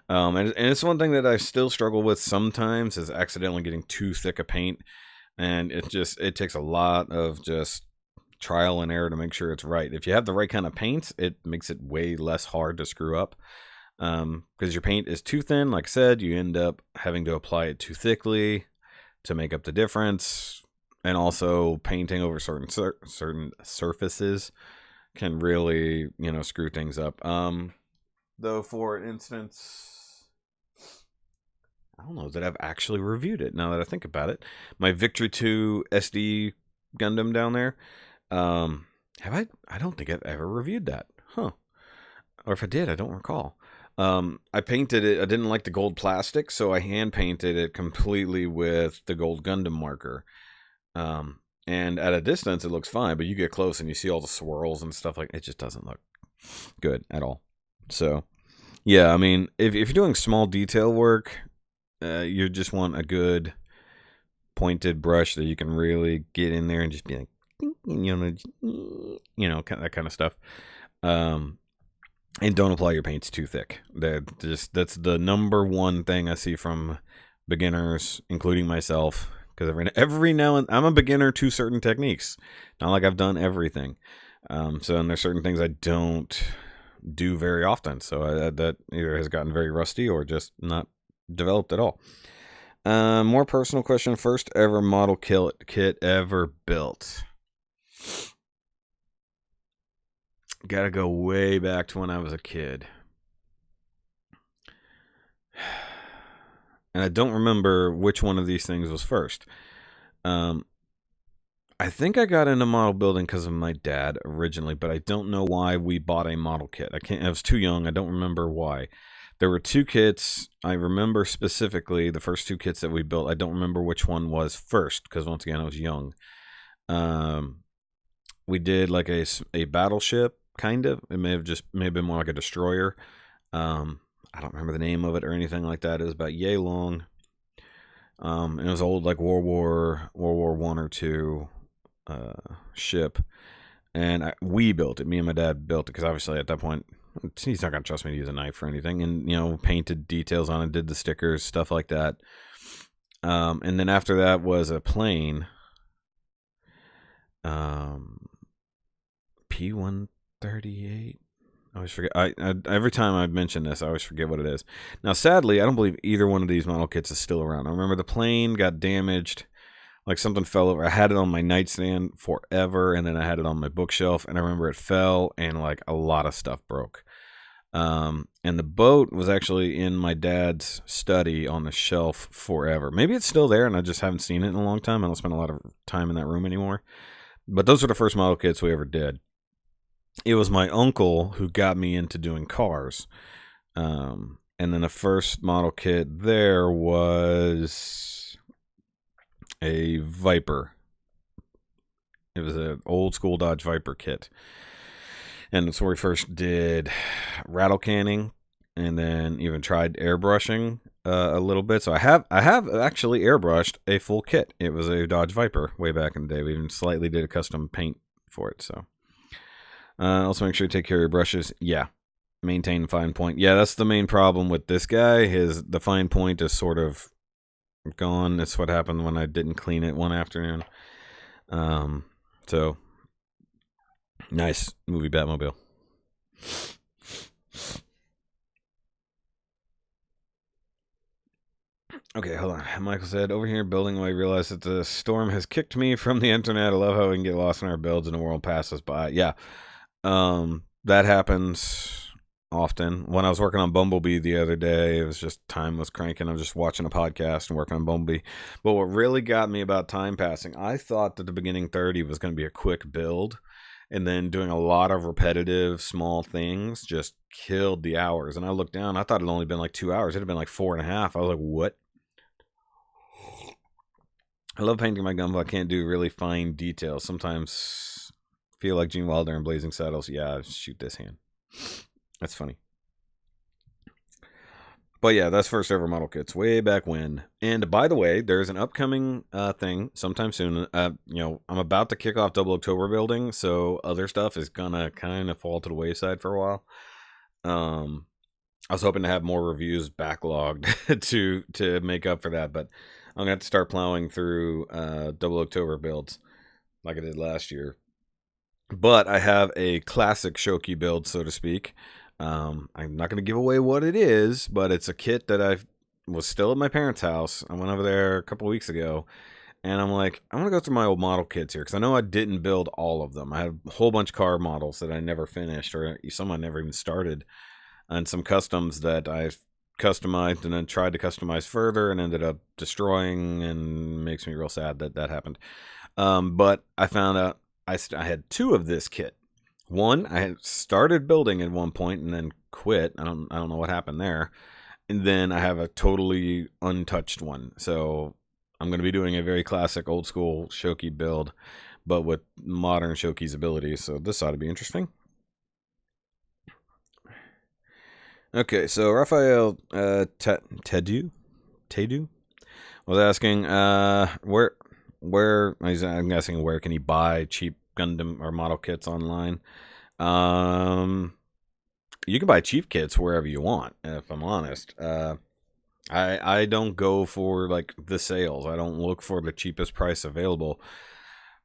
Speaker 1: And it's one thing that I still struggle with sometimes, is accidentally getting too thick a paint. And it takes a lot of just trial and error to make sure it's right. If you have the right kind of paints, it makes it way less hard to screw up. Because your paint is too thin, like I said, you end up having to apply it too thickly to make up the difference. And also painting over certain surfaces can really, screw things up. Though, for instance, I don't know that I've actually reviewed it now that I think about it. My Victory 2 SD Gundam down there. Have I? I don't think I've ever reviewed that. Huh. Or if I did, I don't recall. I painted it. I didn't like the gold plastic, so I hand painted it completely with the gold Gundam marker. And at a distance, it looks fine, but you get close and you see all the swirls and stuff it just doesn't look good at all. So, yeah, I mean, if you're doing small detail work, you just want a good pointed brush that you can really get in there and just be like, that kind of stuff. And don't apply your paints too thick. That's the number one thing I see from beginners, including myself. Because every now and I'm a beginner to certain techniques. Not like I've done everything. And there's certain things I don't do very often. So that either has gotten very rusty or just not developed at all. More personal question. First ever model kit ever built. Gotta go way back to when I was a kid. And I don't remember which one of these things was first. I think I got into model building because of my dad originally, but I don't know why we bought a model kit. I was too young. I don't remember why. There were two kits. I remember specifically the first two kits that we built. I don't remember which one was first because once again I was young. We did like a battleship kind of. It may have been more like a destroyer. I don't remember the name of it or anything like that. It was about yay long. And it was old like World War One or two ship, and we built it. Me and my dad built it because obviously at that point he's not gonna trust me to use a knife or anything, and painted details on it, did the stickers, stuff like that. And then after that was a plane, P-138. I always forget. I every time I mention this, I always forget what it is. Now, sadly, I don't believe either one of these model kits is still around. I remember the plane got damaged, like something fell over. I had it on my nightstand forever, and then I had it on my bookshelf, and I remember it fell, and like a lot of stuff broke. And the boat was actually in my dad's study on the shelf forever. Maybe it's still there, and I just haven't seen it in a long time. I don't spend a lot of time in that room anymore. But those were the first model kits we ever did. It was my uncle who got me into doing cars. And then the first model kit there was a Viper. It was an old school Dodge Viper kit. And that's where we first did rattle canning, and then even tried airbrushing a little bit. So I have actually airbrushed a full kit. It was a Dodge Viper way back in the day. We even slightly did a custom paint for it. So also make sure you take care of your brushes. Yeah, maintain fine point. Yeah, that's the main problem with this guy. The fine point is sort of gone. That's what happened when I didn't clean it one afternoon. So nice movie Batmobile. Okay, hold on. Michael said, over here building, I realized that the storm has kicked me from the internet. I love how we can get lost in our builds and the world passes by. Yeah. That happens often. When I was working on Bumblebee the other day, it was just time was cranking. I was just watching a podcast and working on Bumblebee. But what really got me about time passing, I thought that the beginning 30 was going to be a quick build. And then doing a lot of repetitive small things just killed the hours. And I looked down, I thought it'd only been like 2 hours. It'd have been like 4.5. I was like, what? I love painting my gun, but I can't do really fine details. Sometimes feel like Gene Wilder in Blazing Saddles. Yeah, shoot this hand. That's funny. But yeah, that's first ever model kits way back when. And by the way, there's an upcoming thing sometime soon. I'm about to kick off Double October building, so other stuff is gonna kind of fall to the wayside for a while. I was hoping to have more reviews backlogged to make up for that, but I'm gonna have to start plowing through Double October builds like I did last year. But I have a classic Shoky build, so to speak. I'm not going to give away what it is, but it's a kit that I was still at my parents' house. I went over there a couple weeks ago, and I'm like, I want to go through my old model kits here, because I know I didn't build all of them. I have a whole bunch of car models that I never finished, or some I never even started, and some customs that I've customized and then tried to customize further and ended up destroying, and makes me real sad that that happened. But I found out I had two of this kit. One, I had started building at one point and then quit. I don't know what happened there. And then I have a totally untouched one. So I'm going to be doing a very classic old school Shoky build, but with modern Shoky's abilities. So this ought to be interesting. Okay, so Raphael Tedu was asking I'm guessing where can he buy cheap Gundam or model kits online. You can buy cheap kits wherever you want, if I'm honest. I don't go for like the sales. I don't look for the cheapest price available.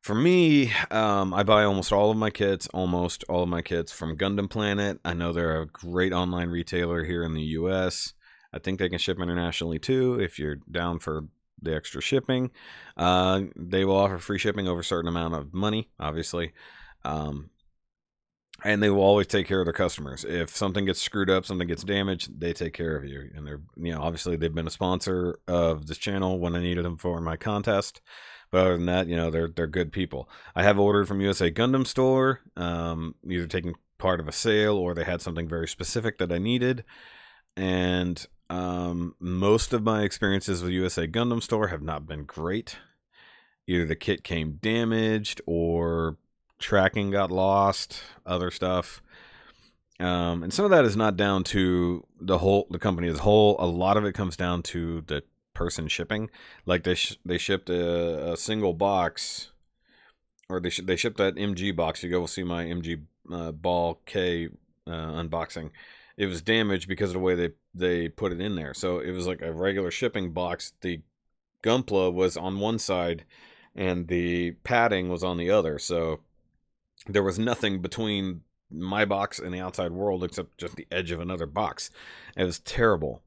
Speaker 1: For me, I buy almost all of my kits from Gundam Planet. I know they're a great online retailer here in the US. I think they can ship internationally too if you're down for the extra shipping. They will offer free shipping over a certain amount of money, obviously. And they will always take care of their customers. If something gets screwed up, something gets damaged, they take care of you. And they're, obviously they've been a sponsor of this channel when I needed them for my contest. But other than that, they're good people. I have ordered from USA Gundam Store, either taking part of a sale or they had something very specific that I needed. And most of my experiences with USA Gundam Store have not been great. Either the kit came damaged or tracking got lost, other stuff. And some of that is not down to the company as a whole. A lot of it comes down to the person shipping. Like they shipped a single box, or they shipped that MG box. You go see my MG Ball K unboxing. It was damaged because of the way they put it in there. So it was like a regular shipping box. The Gunpla was on one side and the padding was on the other. So there was nothing between my box and the outside world except just the edge of another box. It was terrible.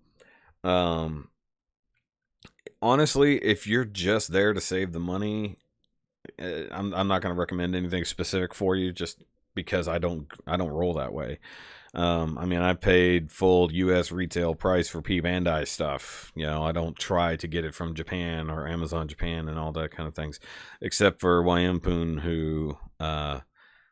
Speaker 1: Honestly, if you're just there to save the money, I'm not going to recommend anything specific for you, just because I don't roll that way. I paid full U.S. retail price for P Bandai stuff. I don't try to get it from Japan or Amazon Japan and all that kind of things, except for Wyampun, who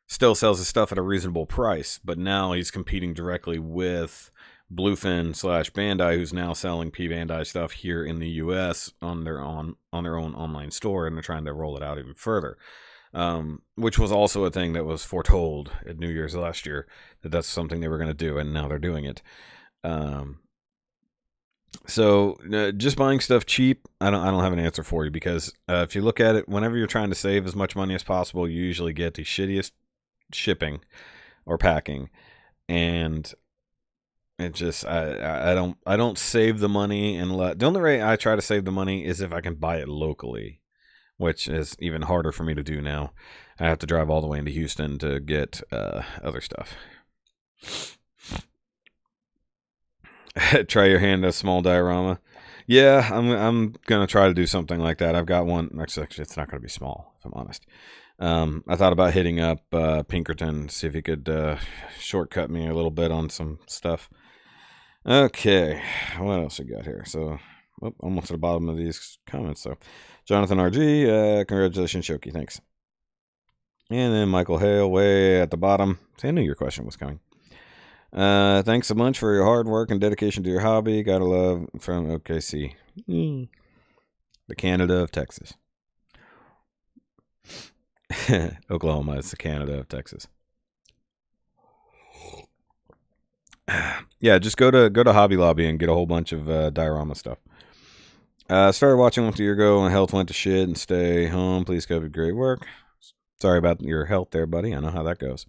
Speaker 1: still sells his stuff at a reasonable price, but now he's competing directly with Bluefin / Bandai, who's now selling P Bandai stuff here in the U.S. on their own online store, and they're trying to roll it out even further. Which was also a thing that was foretold at New Year's last year, that's something they were going to do, and now they're doing it. So just buying stuff cheap, I don't have an answer for you, because if you look at it, whenever you're trying to save as much money as possible, you usually get the shittiest shipping or packing, and it just I don't save the money, and the only way I try to save the money is if I can buy it locally, which is even harder for me to do now. I have to drive all the way into Houston to get other stuff. Try your hand at a small diorama. Yeah, I'm gonna try to do something like that. I've got one. Actually, it's not gonna be small, if I'm honest. I thought about hitting up Pinkerton, see if he could shortcut me a little bit on some stuff. Okay, what else we got here? So, almost at the bottom of these comments. So, Jonathan RG, congratulations, Shoky, thanks. And then Michael Hale, way at the bottom. See, I knew your question was coming. Thanks a bunch for your hard work and dedication to your hobby. Gotta love from OKC, the Canada of Texas. Oklahoma is the Canada of Texas. Yeah, just go to Hobby Lobby and get a whole bunch of diorama stuff. Started watching 1 year ago and health went to shit and stay home. Please cover great work. Sorry about your health there, buddy. I know how that goes.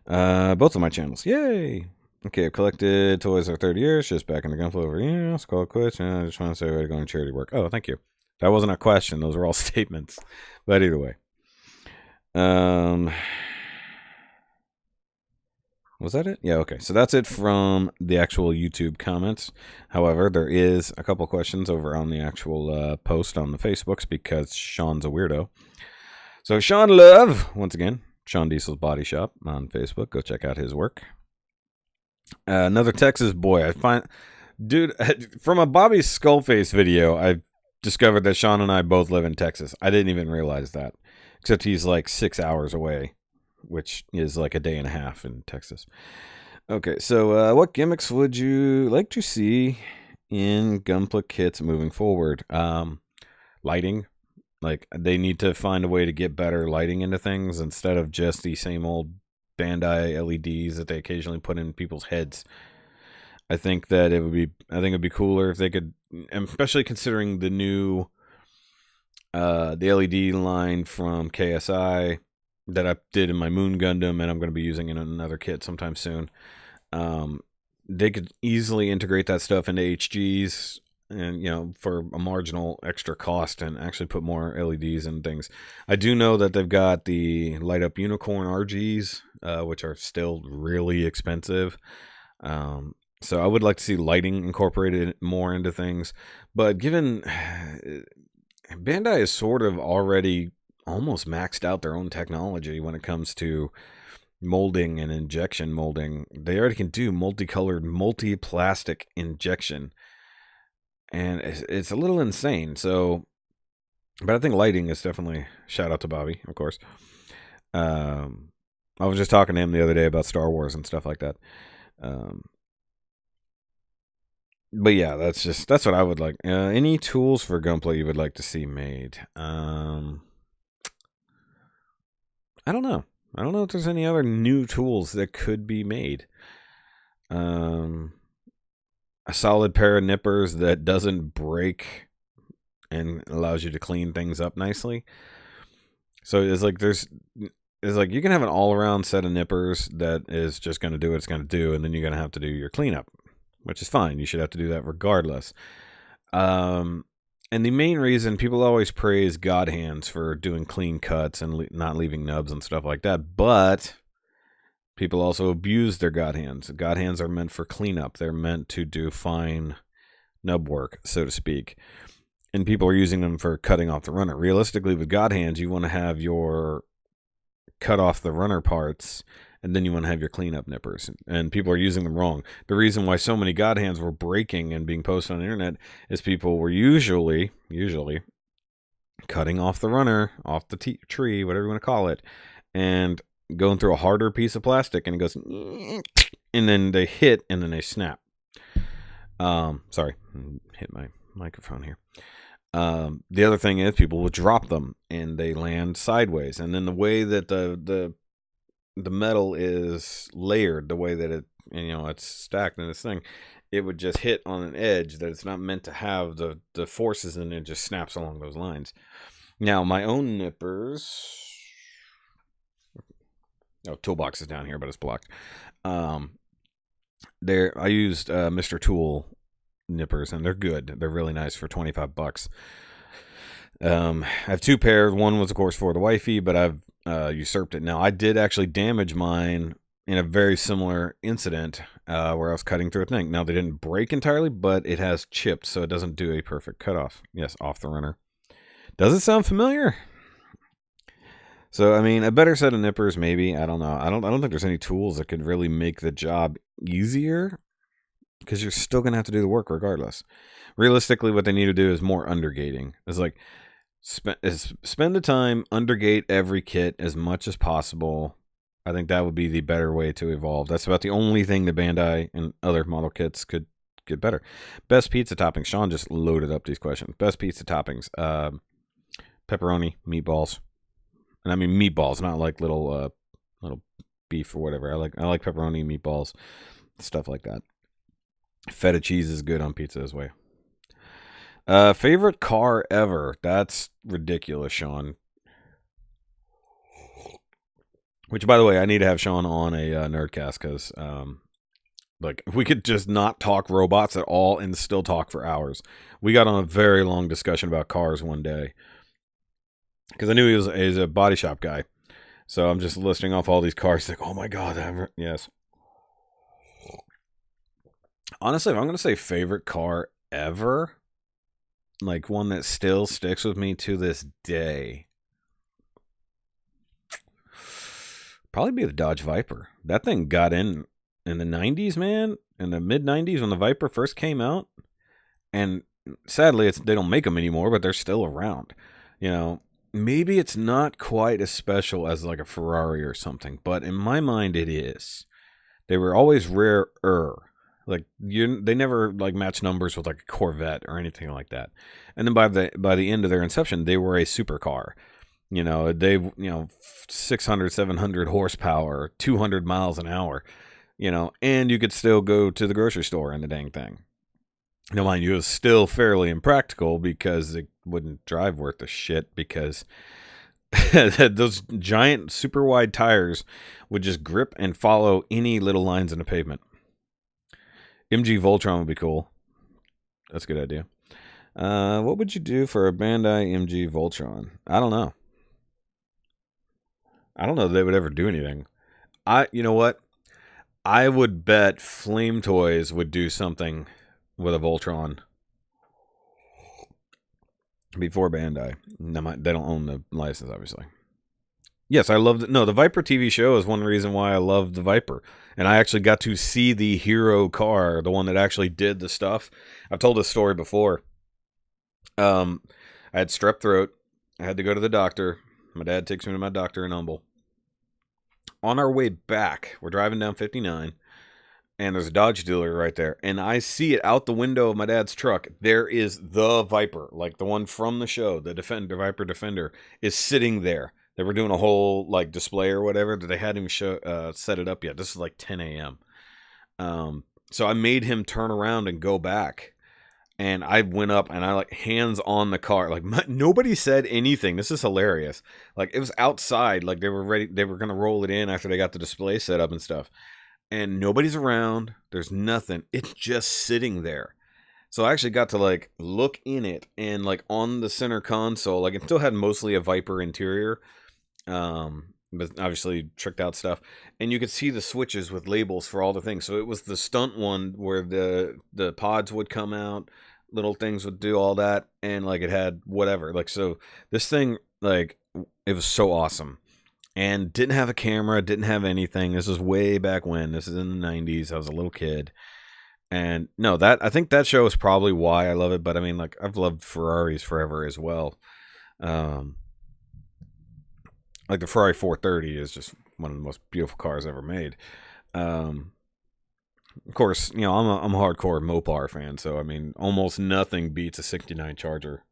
Speaker 1: Both of my channels. Yay! Okay, I've collected toys for 30 years. Just back in the Gunpla over here. Let's call it quits. I just want to say way to go on charity work. Oh, thank you. That wasn't a question. Those were all statements. But either way. Was that it? Yeah, okay. So that's it from the actual YouTube comments. However, there is a couple questions over on the actual post on the Facebooks, because Sean's a weirdo. So Sean Love, once again, Sean Diesel's Body Shop on Facebook. Go check out his work. Another Texas boy. Dude, from a Bobby Skullface video, I discovered that Sean and I both live in Texas. I didn't even realize that. Except he's like 6 hours away, which is like a day and a half in Texas. Okay, so what gimmicks would you like to see in Gunpla kits moving forward? Lighting. Like, they need to find a way to get better lighting into things instead of just the same old Bandai LEDs that they occasionally put in people's heads. I think it'd be cooler if they could, especially considering the new the LED line from KSI that I did in my Moon Gundam, and I'm going to be using in another kit sometime soon. They could easily integrate that stuff into HGs, and for a marginal extra cost, and actually put more LEDs and things. I do know that they've got the light up unicorn RGs, which are still really expensive. So I would like to see lighting incorporated more into things. But given Bandai is sort of already almost maxed out their own technology when it comes to molding and injection molding. They already can do multicolored, multi-plastic injection. And it's a little insane. So, but I think lighting is definitely, shout out to Bobby, of course. I was just talking to him the other day about Star Wars and stuff like that. But yeah, that's what I would like. Any tools for gunplay you would like to see made? I don't know. I don't know if there's any other new tools that could be made. A solid pair of nippers that doesn't break and allows you to clean things up nicely. So it's like you can have an all-around set of nippers that is just going to do what it's going to do, and then you're going to have to do your cleanup, which is fine. You should have to do that regardless. And the main reason people always praise God hands for doing clean cuts and not leaving nubs and stuff like that, but people also abuse their God hands. God hands are meant for cleanup. They're meant to do fine nub work, so to speak. And people are using them for cutting off the runner. Realistically, with God hands, you want to have your cut off the runner parts, and then you want to have your cleanup nippers. And people are using them wrong. The reason why so many God hands were breaking and being posted on the internet is people were usually cutting off the runner, off the tree, whatever you want to call it, and going through a harder piece of plastic, and it goes, and then they hit, and then they snap. Sorry, hit my microphone here. The other thing is people will drop them and they land sideways, and then the way that the metal is layered, the way that it's stacked in this thing, it would just hit on an edge that it's not meant to have the forces, and it just snaps along those lines. Now my own nippers, toolbox is down here, but it's blocked. I used Mr. Tool nippers, and they're good. They're really nice for $25. I have two pairs. One was, of course, for the wifey, but I've usurped it. Now, I did actually damage mine in a very similar incident where I was cutting through a thing. Now, they didn't break entirely, but it has chipped, so it doesn't do a perfect cutoff. Yes, off the runner. Does it sound familiar? So, I mean, a better set of nippers, maybe. I don't know. I don't think there's any tools that could really make the job easier, because you're still going to have to do the work regardless. Realistically, what they need to do is more undergating. It's like, spend the time, undergate every kit as much as possible. I think that would be the better way to evolve. That's about the only thing that Bandai and other model kits could get better. Best pizza toppings. Sean just loaded up these questions. Best pizza toppings. Pepperoni, meatballs. And I mean meatballs, not like little beef or whatever. I like pepperoni, meatballs, stuff like that. Feta cheese is good on pizza as well. Favorite car ever? That's ridiculous, Sean. Which, by the way, I need to have Sean on a Nerdcast, because we could just not talk robots at all and still talk for hours. We got on a very long discussion about cars one day, because I knew he was a body shop guy. So I'm just listing off all these cars. Like, oh my god, yes. Honestly, if I'm going to say favorite car ever, like one that still sticks with me to this day, probably be the Dodge Viper. That thing got in the 90s, man. In the mid-90s when the Viper first came out. And sadly, they don't make them anymore, but they're still around. Maybe it's not quite as special as like a Ferrari or something, but in my mind it is. They were always rarer. Like they never like match numbers with like a Corvette or anything like that. And then by the end of their inception, they were a supercar. They 600, 700 horsepower, 200 miles an hour. And you could still go to the grocery store in the dang thing. Now, mind you, it was still fairly impractical because it wouldn't drive worth a shit, because those giant super wide tires would just grip and follow any little lines in the pavement. MG Voltron would be cool. That's a good idea. What would you do for a Bandai MG Voltron? I don't know. I don't know if they would ever do anything. You know what? I would bet Flame Toys would do something with a Voltron before Bandai. They don't own the license, obviously. Yes, I loved it. No, the Viper TV show is one reason why I loved the Viper. And I actually got to see the hero car, the one that actually did the stuff. I've told this story before. I had strep throat. I had to go to the doctor. My dad takes me to my doctor in Humble. On our way back, we're driving down 59, and there's a Dodge dealer right there. And I see it out the window of my dad's truck. There is the Viper, like the one from the show, the Viper Defender, is sitting there. They were doing a whole like display or whatever that they hadn't even set it up yet. This is like 10 a.m. So I made him turn around and go back. And I went up and I like hands on the car. Like nobody said anything. This is hilarious. Like it was outside. Like they were ready. They were going to roll it in after they got the display set up and stuff. And nobody's around. There's nothing. It's just sitting there. So I actually got to like look in it and like on the center console, like it still had mostly a Viper interior. But obviously tricked out stuff, and you could see the switches with labels for all the things. So it was the stunt one where the pods would come out, little things would do all that, and like it had whatever. Like so, this thing like it was so awesome, and didn't have a camera, didn't have anything. This was way back when. This is in the 90s. I was a little kid, and no, I think that show is probably why I love it. But I mean, like I've loved Ferraris forever as well. Like the Ferrari 430 is just one of the most beautiful cars ever made. Of course, you know, I'm a hardcore Mopar fan, so I mean, almost nothing beats a 69 Charger.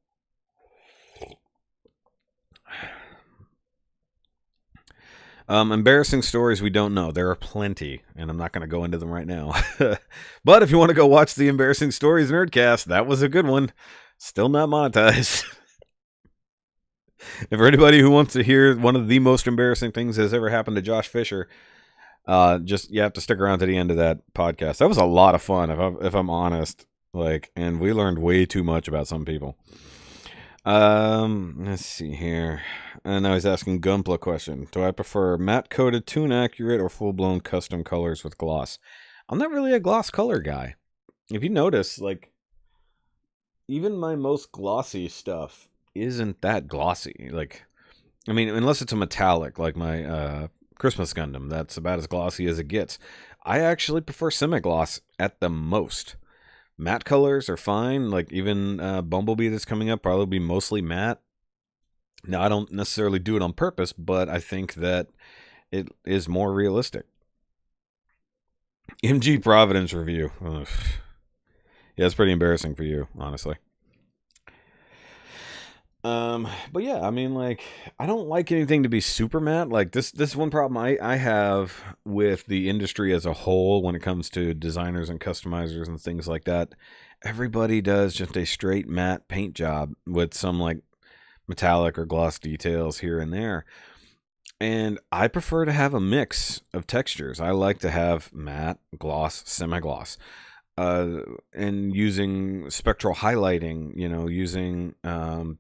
Speaker 1: Embarrassing stories we don't know. There are plenty, and I'm not going to go into them right now. But if you want to go watch the Embarrassing Stories Nerdcast, that was a good one. Still not monetized. If for anybody who wants to hear one of the most embarrassing things that has ever happened to Josh Fisher, just you have to stick around to the end of that podcast. That was a lot of fun, if I'm honest. Like, and we learned way too much about some people. Let's see here. And now he's asking Gunpla question. Do I prefer matte coated, tune accurate, or full blown custom colors with gloss? I'm not really a gloss color guy. If you notice, like, even my most glossy stuff isn't that glossy. Like, I mean, unless it's a metallic, like my Christmas Gundam, that's about as glossy as it gets. I actually prefer semi-gloss at the most. Matte colors are fine. Like even Bumblebee that's coming up probably be mostly matte. Now I don't necessarily do it on purpose, but I think that it is more realistic. MG Providence review. Ugh. Yeah, it's pretty embarrassing for you, honestly. But yeah, I mean, like, I don't like anything to be super matte. Like this is one problem I have with the industry as a whole when it comes to designers and customizers and things like that. Everybody does just a straight matte paint job with some like metallic or gloss details here and there. And I prefer to have a mix of textures. I like to have matte, gloss, semi-gloss. And using spectral highlighting, you know, using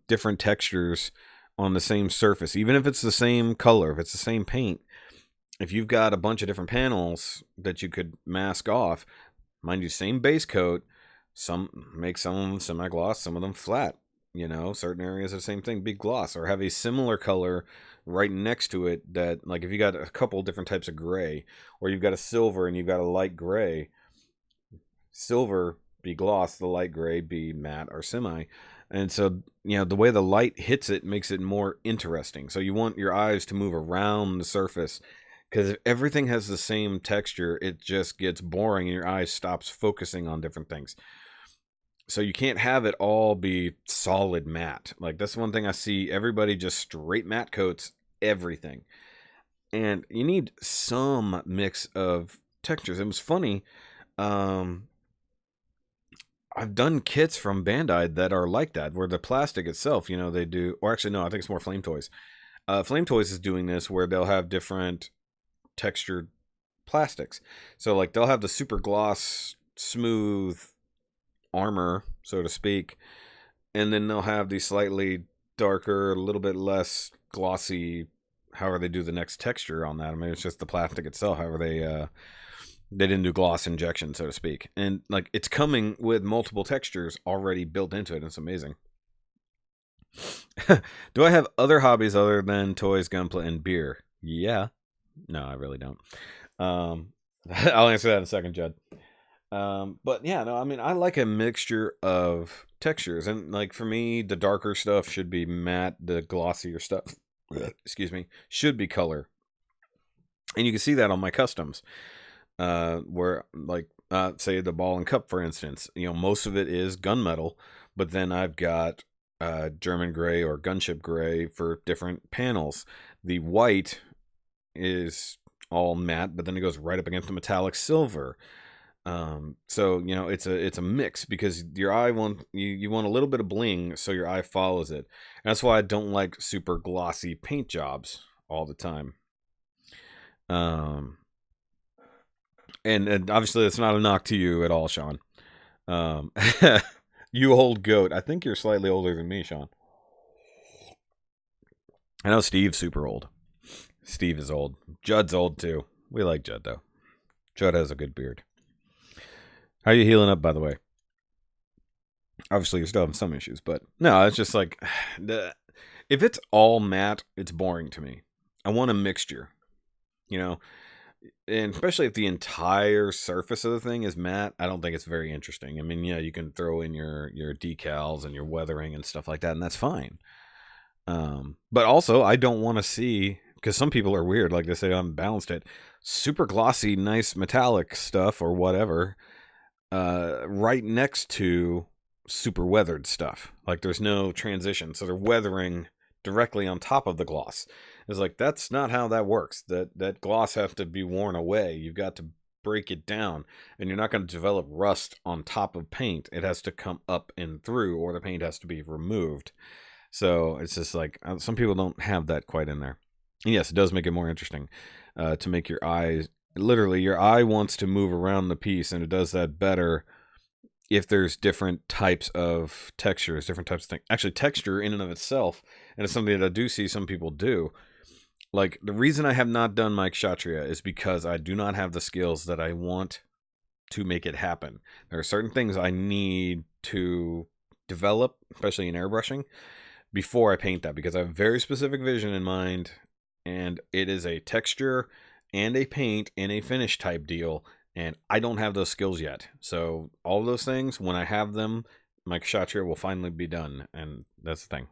Speaker 1: different textures on the same surface, even if it's the same color, if it's the same paint. If you've got a bunch of different panels that you could mask off, mind you, same base coat, make some of them semi-gloss, some of them flat. You know, certain areas are the same thing, be gloss, or have a similar color right next to it that, like, if you got a couple different types of gray, or you've got a silver and you've got a light gray, silver be gloss, the light gray be matte or semi. And so, you know, the way the light hits it makes it more interesting. So you want your eyes to move around the surface, because if everything has the same texture, it just gets boring and your eyes stops focusing on different things. So you can't have it all be solid matte. Like, that's one thing I see everybody just straight matte coats everything. And you need some mix of textures. It was funny. I've done kits from Bandai that are like that, where the plastic itself, you know, they do, or actually, no, I think it's more Flame Toys. Flame Toys is doing this where they'll have different textured plastics. So, like, they'll have the super gloss, smooth armor, so to speak, and then they'll have the slightly darker, a little bit less glossy, however they do the next texture on that. I mean, it's just the plastic itself, however They didn't do gloss injection, so to speak. And like it's coming with multiple textures already built into it. And it's amazing. Do I have other hobbies other than toys, gunplay, and beer? Yeah. No, I really don't. Um, I'll answer that in a second, Judd. But yeah, no, I mean, I like a mixture of textures, and like for me, the darker stuff should be matte, the glossier stuff, excuse me, should be color, and you can see that on my customs. Where like say the ball and cup, for instance, most of it is gunmetal, but then I've got German gray or gunship gray for different panels. The white is all matte, but then it goes right up against the metallic silver. So it's a mix because your eye you want a little bit of bling, so your eye follows it. And that's why I don't like super glossy paint jobs all the time. Um, and obviously that's not a knock to you at all, Sean. Um, you old goat. I think you're slightly older than me, Sean. I know Steve's super old. Steve is old. Judd's old too. We like Judd though. Judd has a good beard. How are you healing up, by the way? Obviously, you're still having some issues, but no, it's just like if it's all matte, it's boring to me. I want a mixture, you know, and especially if the entire surface of the thing is matte, I don't think it's very interesting. I mean, yeah, you can throw in your decals and your weathering and stuff like that, and that's fine. But also, I don't want to see, because some people are weird, like they say, I'm balanced it, super glossy, nice metallic stuff or whatever, right next to super weathered stuff. Like there's no transition, so they're weathering directly on top of the gloss. It's like that's not how that works. That gloss has to be worn away. You've got to break it down, and you're not going to develop rust on top of paint. It has to come up and through, or the paint has to be removed. So it's just like some people don't have that quite in there. And yes, it does make it more interesting to make your eyes. Literally, your eye wants to move around the piece, and it does that better if there's different types of textures, different types of things. Actually, texture in and of itself, and it's something that I do see some people do. Like, the reason I have not done Mike Kshatriya is because I do not have the skills that I want to make it happen. There are certain things I need to develop, especially in airbrushing, before I paint that, because I have a very specific vision in mind, and it is a texture and a paint and a finish type deal, and I don't have those skills yet. So all of those things, when I have them, my Kshatriya will finally be done, and that's the thing.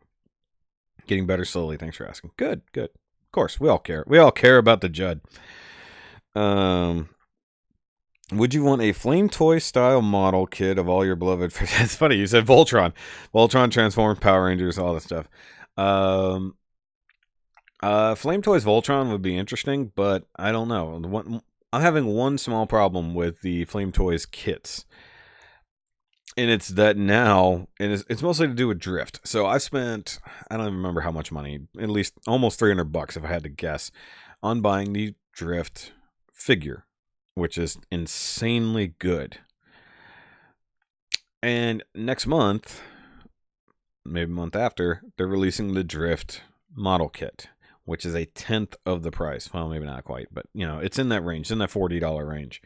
Speaker 1: Getting better slowly. Thanks for asking. Good. Of course, we all care. We all care about the Judd. Would you want a flame toy style model kit of all your beloved? It's funny you said Voltron, Transformers, Power Rangers, all that stuff. Flame toys Voltron would be interesting, but I don't know. I'm having one small problem with the Flame Toys kits, and it's that now, and it's mostly to do with drift. So I spent, I don't even remember how much money, at least almost $300 if I had to guess, on buying the drift figure, which is insanely good. And next month, maybe a month after, they're releasing the drift model kit, which is a 10th of the price. Well, maybe not quite, but it's in that range, it's in that $40 range.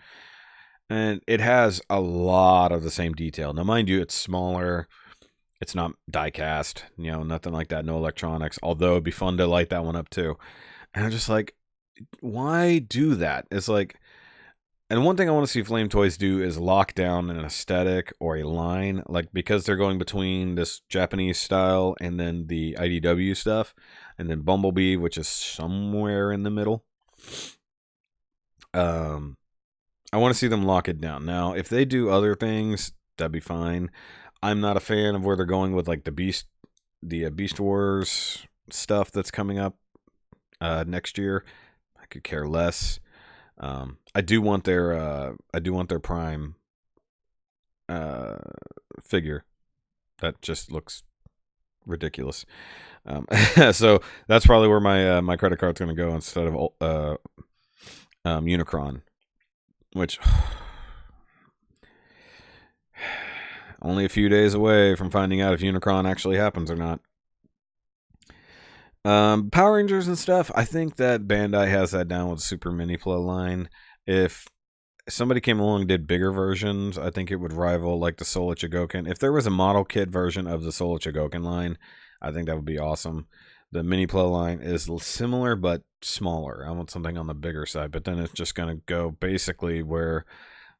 Speaker 1: And it has a lot of the same detail. Now, mind you, it's smaller. It's not die cast, nothing like that. No electronics, although it'd be fun to light that one up too. And I'm just like, why do that? It's like, and one thing I want to see Flame Toys do is lock down an aesthetic or a line, like because they're going between this Japanese style and then the IDW stuff, and then Bumblebee, which is somewhere in the middle. I want to see them lock it down. Now, if they do other things, that'd be fine. I'm not a fan of where they're going with like the Beast Wars stuff that's coming up next year. I could care less. I do want their Prime figure. That just looks ridiculous. So that's probably where my credit card's going to go instead of Unicron, which only a few days away from finding out if Unicron actually happens or not. Power Rangers and stuff, I think that Bandai has that down with Super Mini Plo line. If somebody came along and did bigger versions, I think it would rival like the Solar Chogokin. If there was a model kit version of the Solar Chogokin line, I think that would be awesome. The Mini Plo line is similar but smaller. I want something on the bigger side, but then it's just going to go basically where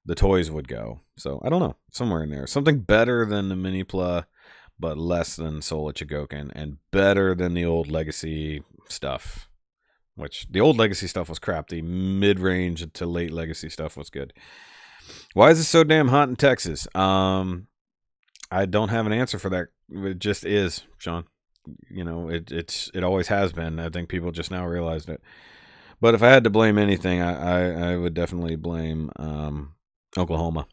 Speaker 1: the toys would go. So I don't know, somewhere in there. Something better than the Mini Plo, but less than Solar Chogokin, and better than the old Legacy stuff. Which the old Legacy stuff was crap. The mid-range to late Legacy stuff was good. Why is it so damn hot in Texas? I don't have an answer for that. It just is, Sean. You know, it always has been. I think people just now realized it. But if I had to blame anything, I would definitely blame Oklahoma.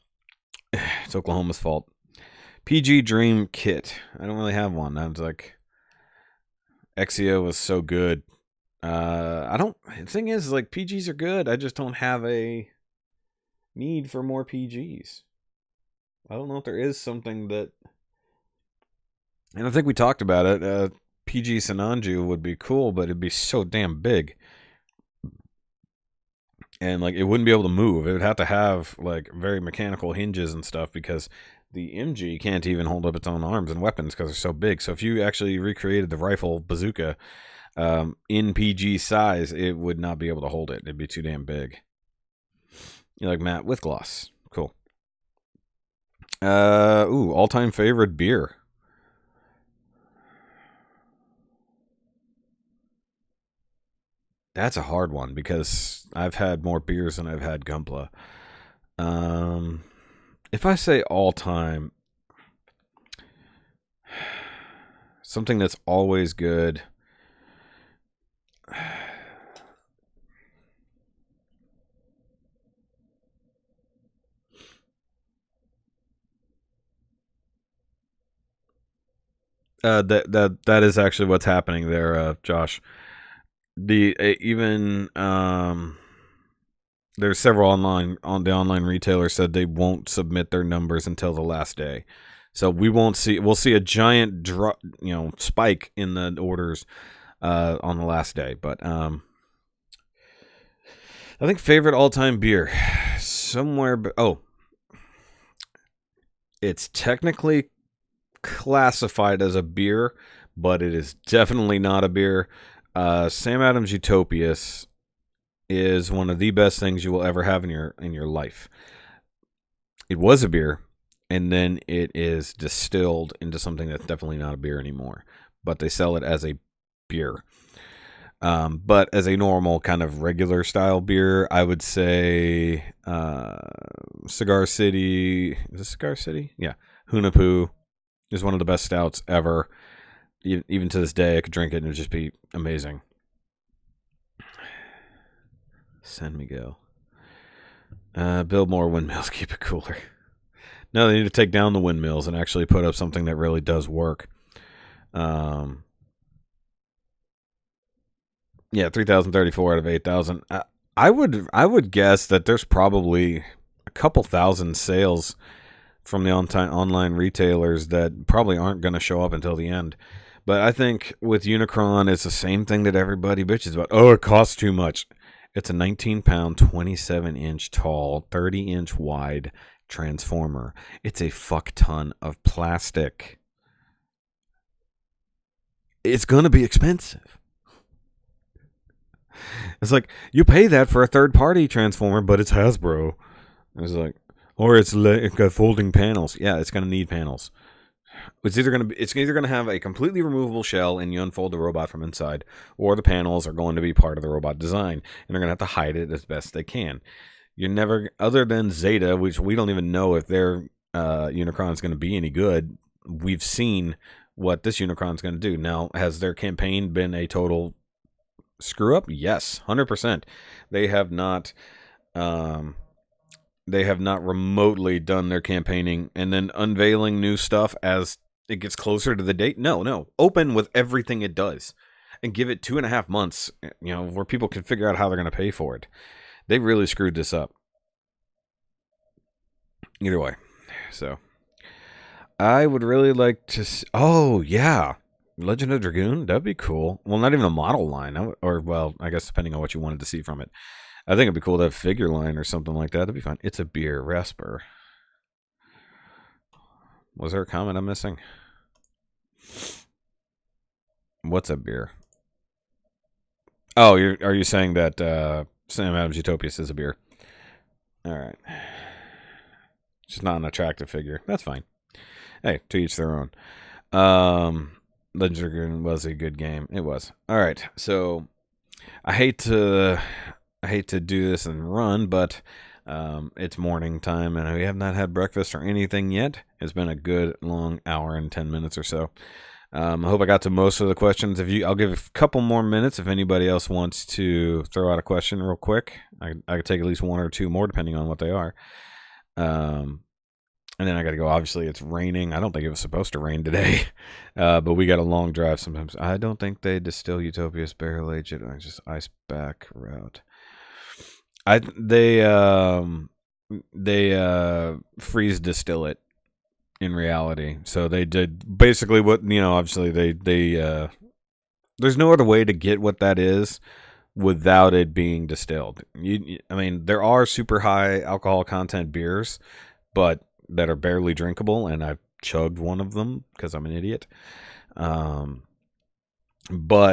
Speaker 1: It's Oklahoma's fault. PG Dream Kit. I don't really have one. I was like, Exio was so good. The thing is, like, PGs are good. I just don't have a need for more PGs. I don't know if there is something that, and I think we talked about it. PG Sinanju would be cool, but it'd be so damn big. And, like, it wouldn't be able to move. It would have to have, like, very mechanical hinges and stuff because the MG can't even hold up its own arms and weapons because they're so big. So if you actually recreated the rifle bazooka in PG size, it would not be able to hold it. It'd be too damn big. You're like, Matt, with gloss. Cool. All-time favorite beer. That's a hard one because I've had more beers than I've had Gunpla. If I say all-time, something that's always good. That is actually what's happening there, Josh. There's several online retailers said they won't submit their numbers until the last day. So we'll see a giant spike in the orders on the last day. But I think favorite all-time beer somewhere. It's technically classified as a beer, but it is definitely not a beer. Sam Adams Utopias is one of the best things you will ever have in your life. It was a beer, and then it is distilled into something that's definitely not a beer anymore. But they sell it as a beer. But as a normal kind of regular style beer, I would say Cigar City. Is it Cigar City? Yeah. Hunapoo is one of the best stouts ever. Even to this day, I could drink it and it would just be amazing. San Miguel. Build more windmills, keep it cooler. No, they need to take down the windmills and actually put up something that really does work. Yeah, 3,034 out of 8,000. I would guess that there's probably a couple thousand sales from the online retailers that probably aren't going to show up until the end. But I think with Unicron, it's the same thing that everybody bitches about. Oh, it costs too much. It's a 19-pound, 27-inch tall, 30-inch wide transformer. It's a fuck ton of plastic. It's going to be expensive. It's like, you pay that for a third-party transformer, but it's Hasbro. It's like, or it's got folding panels. Yeah, it's going to need panels. It's either going to have a completely removable shell and you unfold the robot from inside, or the panels are going to be part of the robot design, and they're going to have to hide it as best they can. You're never, other than Zeta, which we don't even know if their Unicron is going to be any good. We've seen what this Unicron is going to do. Now, has their campaign been a total screw up? Yes, 100%. They have not remotely done their campaigning and then unveiling new stuff as it gets closer to the date. No. Open with everything it does and give it 2.5 months, where people can figure out how they're going to pay for it. They really screwed this up. Either way. So I would really like to oh, yeah. Legend of Dragoon? That'd be cool. Well, not even a model line. Or, well, I guess depending on what you wanted to see from it. I think it'd be cool to have figure line or something like that. That'd be fun. It's a beer. Rasper. Was there a comment I'm missing? What's a beer? Oh, are you saying that Sam Adams Utopias is a beer? All right. Just not an attractive figure. That's fine. Hey, to each their own. Legend of Dragoon was a good game. It was. All right. So I hate to do this and run, but it's morning time and we have not had breakfast or anything yet. It's been a good long hour and 10 minutes or so. I hope I got to most of the questions. I'll give a couple more minutes if anybody else wants to throw out a question real quick. I could take at least one or two more depending on what they are. And then I got to go. Obviously, it's raining. I don't think it was supposed to rain today, but we got a long drive sometimes. I don't think they distill Utopia's barrel age it. I just ice back route. They freeze distill it in reality. So they did basically what, obviously they there's no other way to get what that is without it being distilled. I mean, there are super high alcohol content beers, but that are barely drinkable, and I've chugged one of them because I'm an idiot. But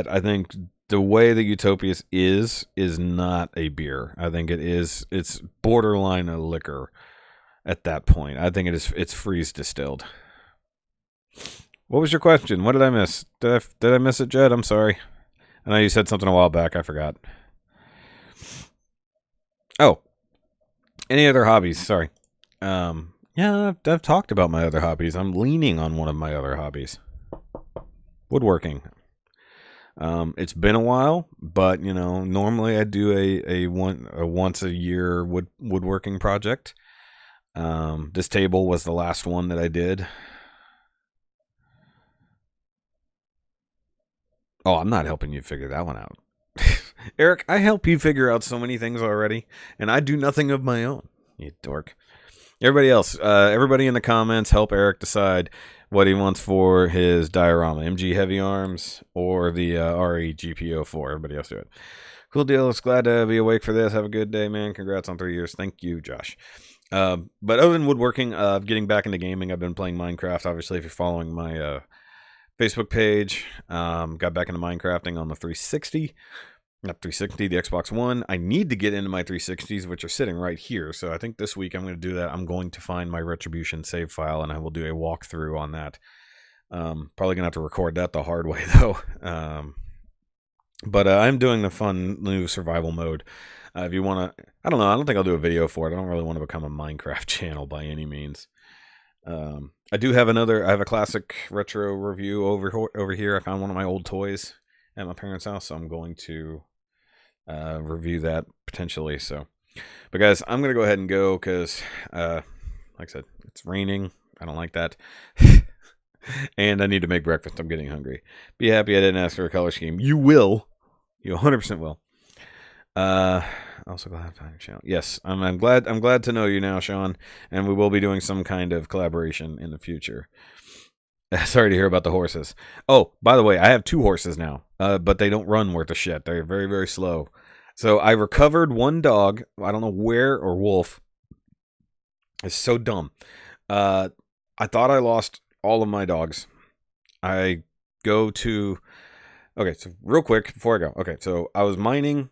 Speaker 1: I think the way the Utopias is not a beer. I think it's borderline a liquor at that point. I think it's freeze distilled. What was your question? What did I miss? Did I miss it, Jed? I'm sorry. I know you said something a while back. I forgot. Oh, any other hobbies? Sorry. Yeah, I've talked about my other hobbies. I'm leaning on one of my other hobbies. Woodworking. It's been a while, but normally I do a once a year woodworking project. This table was the last one that I did. Oh, I'm not helping you figure that one out. Eric, I help you figure out so many things already, and I do nothing of my own, you dork. Everybody else, everybody in the comments, help Eric decide what he wants for his diorama. MG Heavy Arms or the RE GPO4. Everybody else do it. Cool deal. It's glad to be awake for this. Have a good day, man. Congrats on 3 years. Thank you, Josh. But other than woodworking, getting back into gaming, I've been playing Minecraft. Obviously, if you're following my Facebook page, got back into Minecrafting on the 360. Not 360, the Xbox One. I need to get into my 360s, which are sitting right here. So I think this week I'm going to do that. I'm going to find my Retribution save file, and I will do a walkthrough on that. Probably going to have to record that the hard way, though. But I'm doing the fun new survival mode. If you want to... I don't know. I don't think I'll do a video for it. I don't really want to become a Minecraft channel by any means. I do have I have a classic retro review over here. I found one of my old toys at my parents' house, so I'm going to review that potentially. So, but guys, I'm gonna go ahead and go because, like I said, it's raining. I don't like that, and I need to make breakfast. I'm getting hungry. Be happy I didn't ask for a color scheme. You will. You 100% will. Also glad to find your channel. Yes, I'm glad to know you now, Sean, and we will be doing some kind of collaboration in the future. Sorry to hear about the horses. Oh, by the way, I have 2 horses now, but they don't run worth a shit. They're very, very slow. So I recovered one dog. I don't know where, or wolf. It's so dumb. I thought I lost all of my dogs. I go to... Okay, so real quick before I go. Okay, so I was mining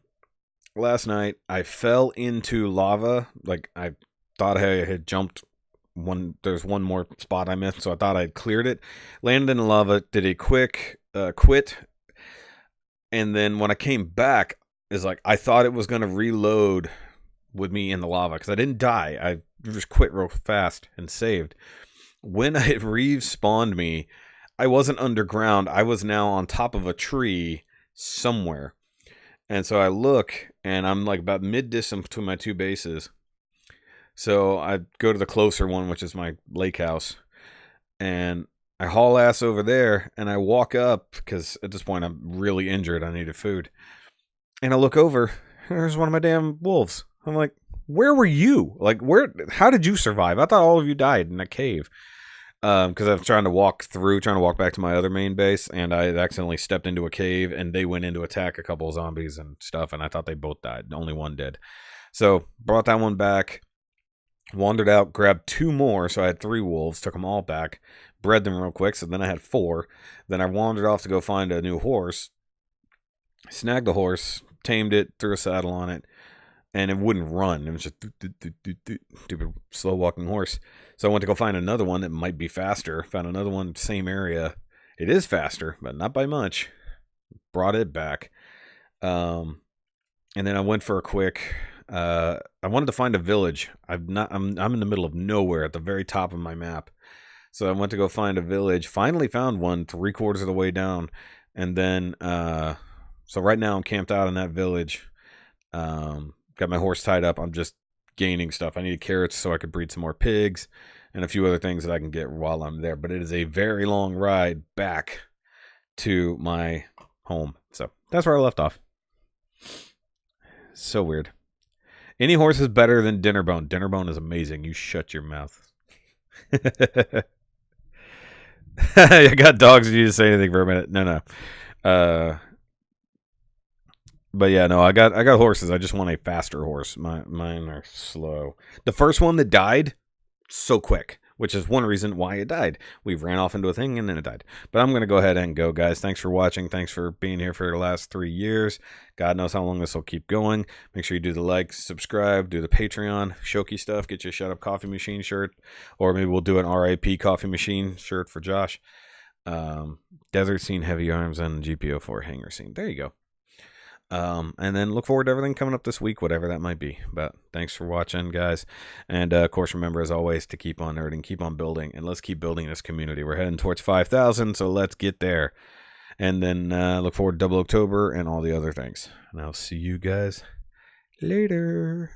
Speaker 1: last night. I fell into lava. Like, I thought I had jumped... There's one more spot I missed, so I thought I'd cleared it. Landed in the lava, did a quick quit, and then when I came back, I thought it was going to reload with me in the lava, because I didn't die. I just quit real fast and saved. When it respawned me, I wasn't underground. I was now on top of a tree somewhere. And so I look, and I'm like about mid-distance between my 2 bases. So I go to the closer one, which is my lake house, and I haul ass over there, and I walk up, because at this point I'm really injured. I needed food. And I look over, there's one of my damn wolves. I'm like, where were you? Like, how did you survive? I thought all of you died in a cave. Because I was trying to walk back to my other main base, and I had accidentally stepped into a cave, and they went in to attack a couple of zombies and stuff, and I thought they both died. Only one did. So brought that one back, wandered out, grabbed 2 more, so I had 3 wolves, took them all back, bred them real quick, so then I had 4. Then I wandered off to go find a new horse, snagged the horse, tamed it, threw a saddle on it, and it wouldn't run. It was just stupid slow walking horse. So I went to go find another one that might be faster. Found another one, same area. It is faster, but not by much. Brought it back. And then I went for a quick. I wanted to find a village. I'm in the middle of nowhere at the very top of my map. So I went to go find a village. Finally found one 3/4 of the way down. And then, so right now I'm camped out in that village. Got my horse tied up. I'm just gaining stuff. I needed carrots so I could breed some more pigs and a few other things that I can get while I'm there. But it is a very long ride back to my home. So that's where I left off. So weird. Any horse is better than Dinnerbone. Dinnerbone is amazing. You shut your mouth. I got dogs. You need to say anything for a minute. No. But yeah, no, I got horses. I just want a faster horse. Mine are slow. The first one that died, so quick, which is one reason why it died. We ran off into a thing and then it died. But I'm going to go ahead and go, guys. Thanks for watching. Thanks for being here for the last 3 years. God knows how long this will keep going. Make sure you do the like, subscribe, do the Patreon, Shoky stuff. Get your Shut Up Coffee Machine shirt. Or maybe we'll do an RIP Coffee Machine shirt for Josh. Desert Scene, Heavy Arms, and GPO4 Hangar Scene. There you go. And then look forward to everything coming up this week, whatever that might be. But thanks for watching, guys. And of course, remember, as always, to keep on nerding, keep on building, and let's keep building this community. We're heading towards 5,000, so let's get there. And then look forward to Double October and all the other things. And I'll see you guys later.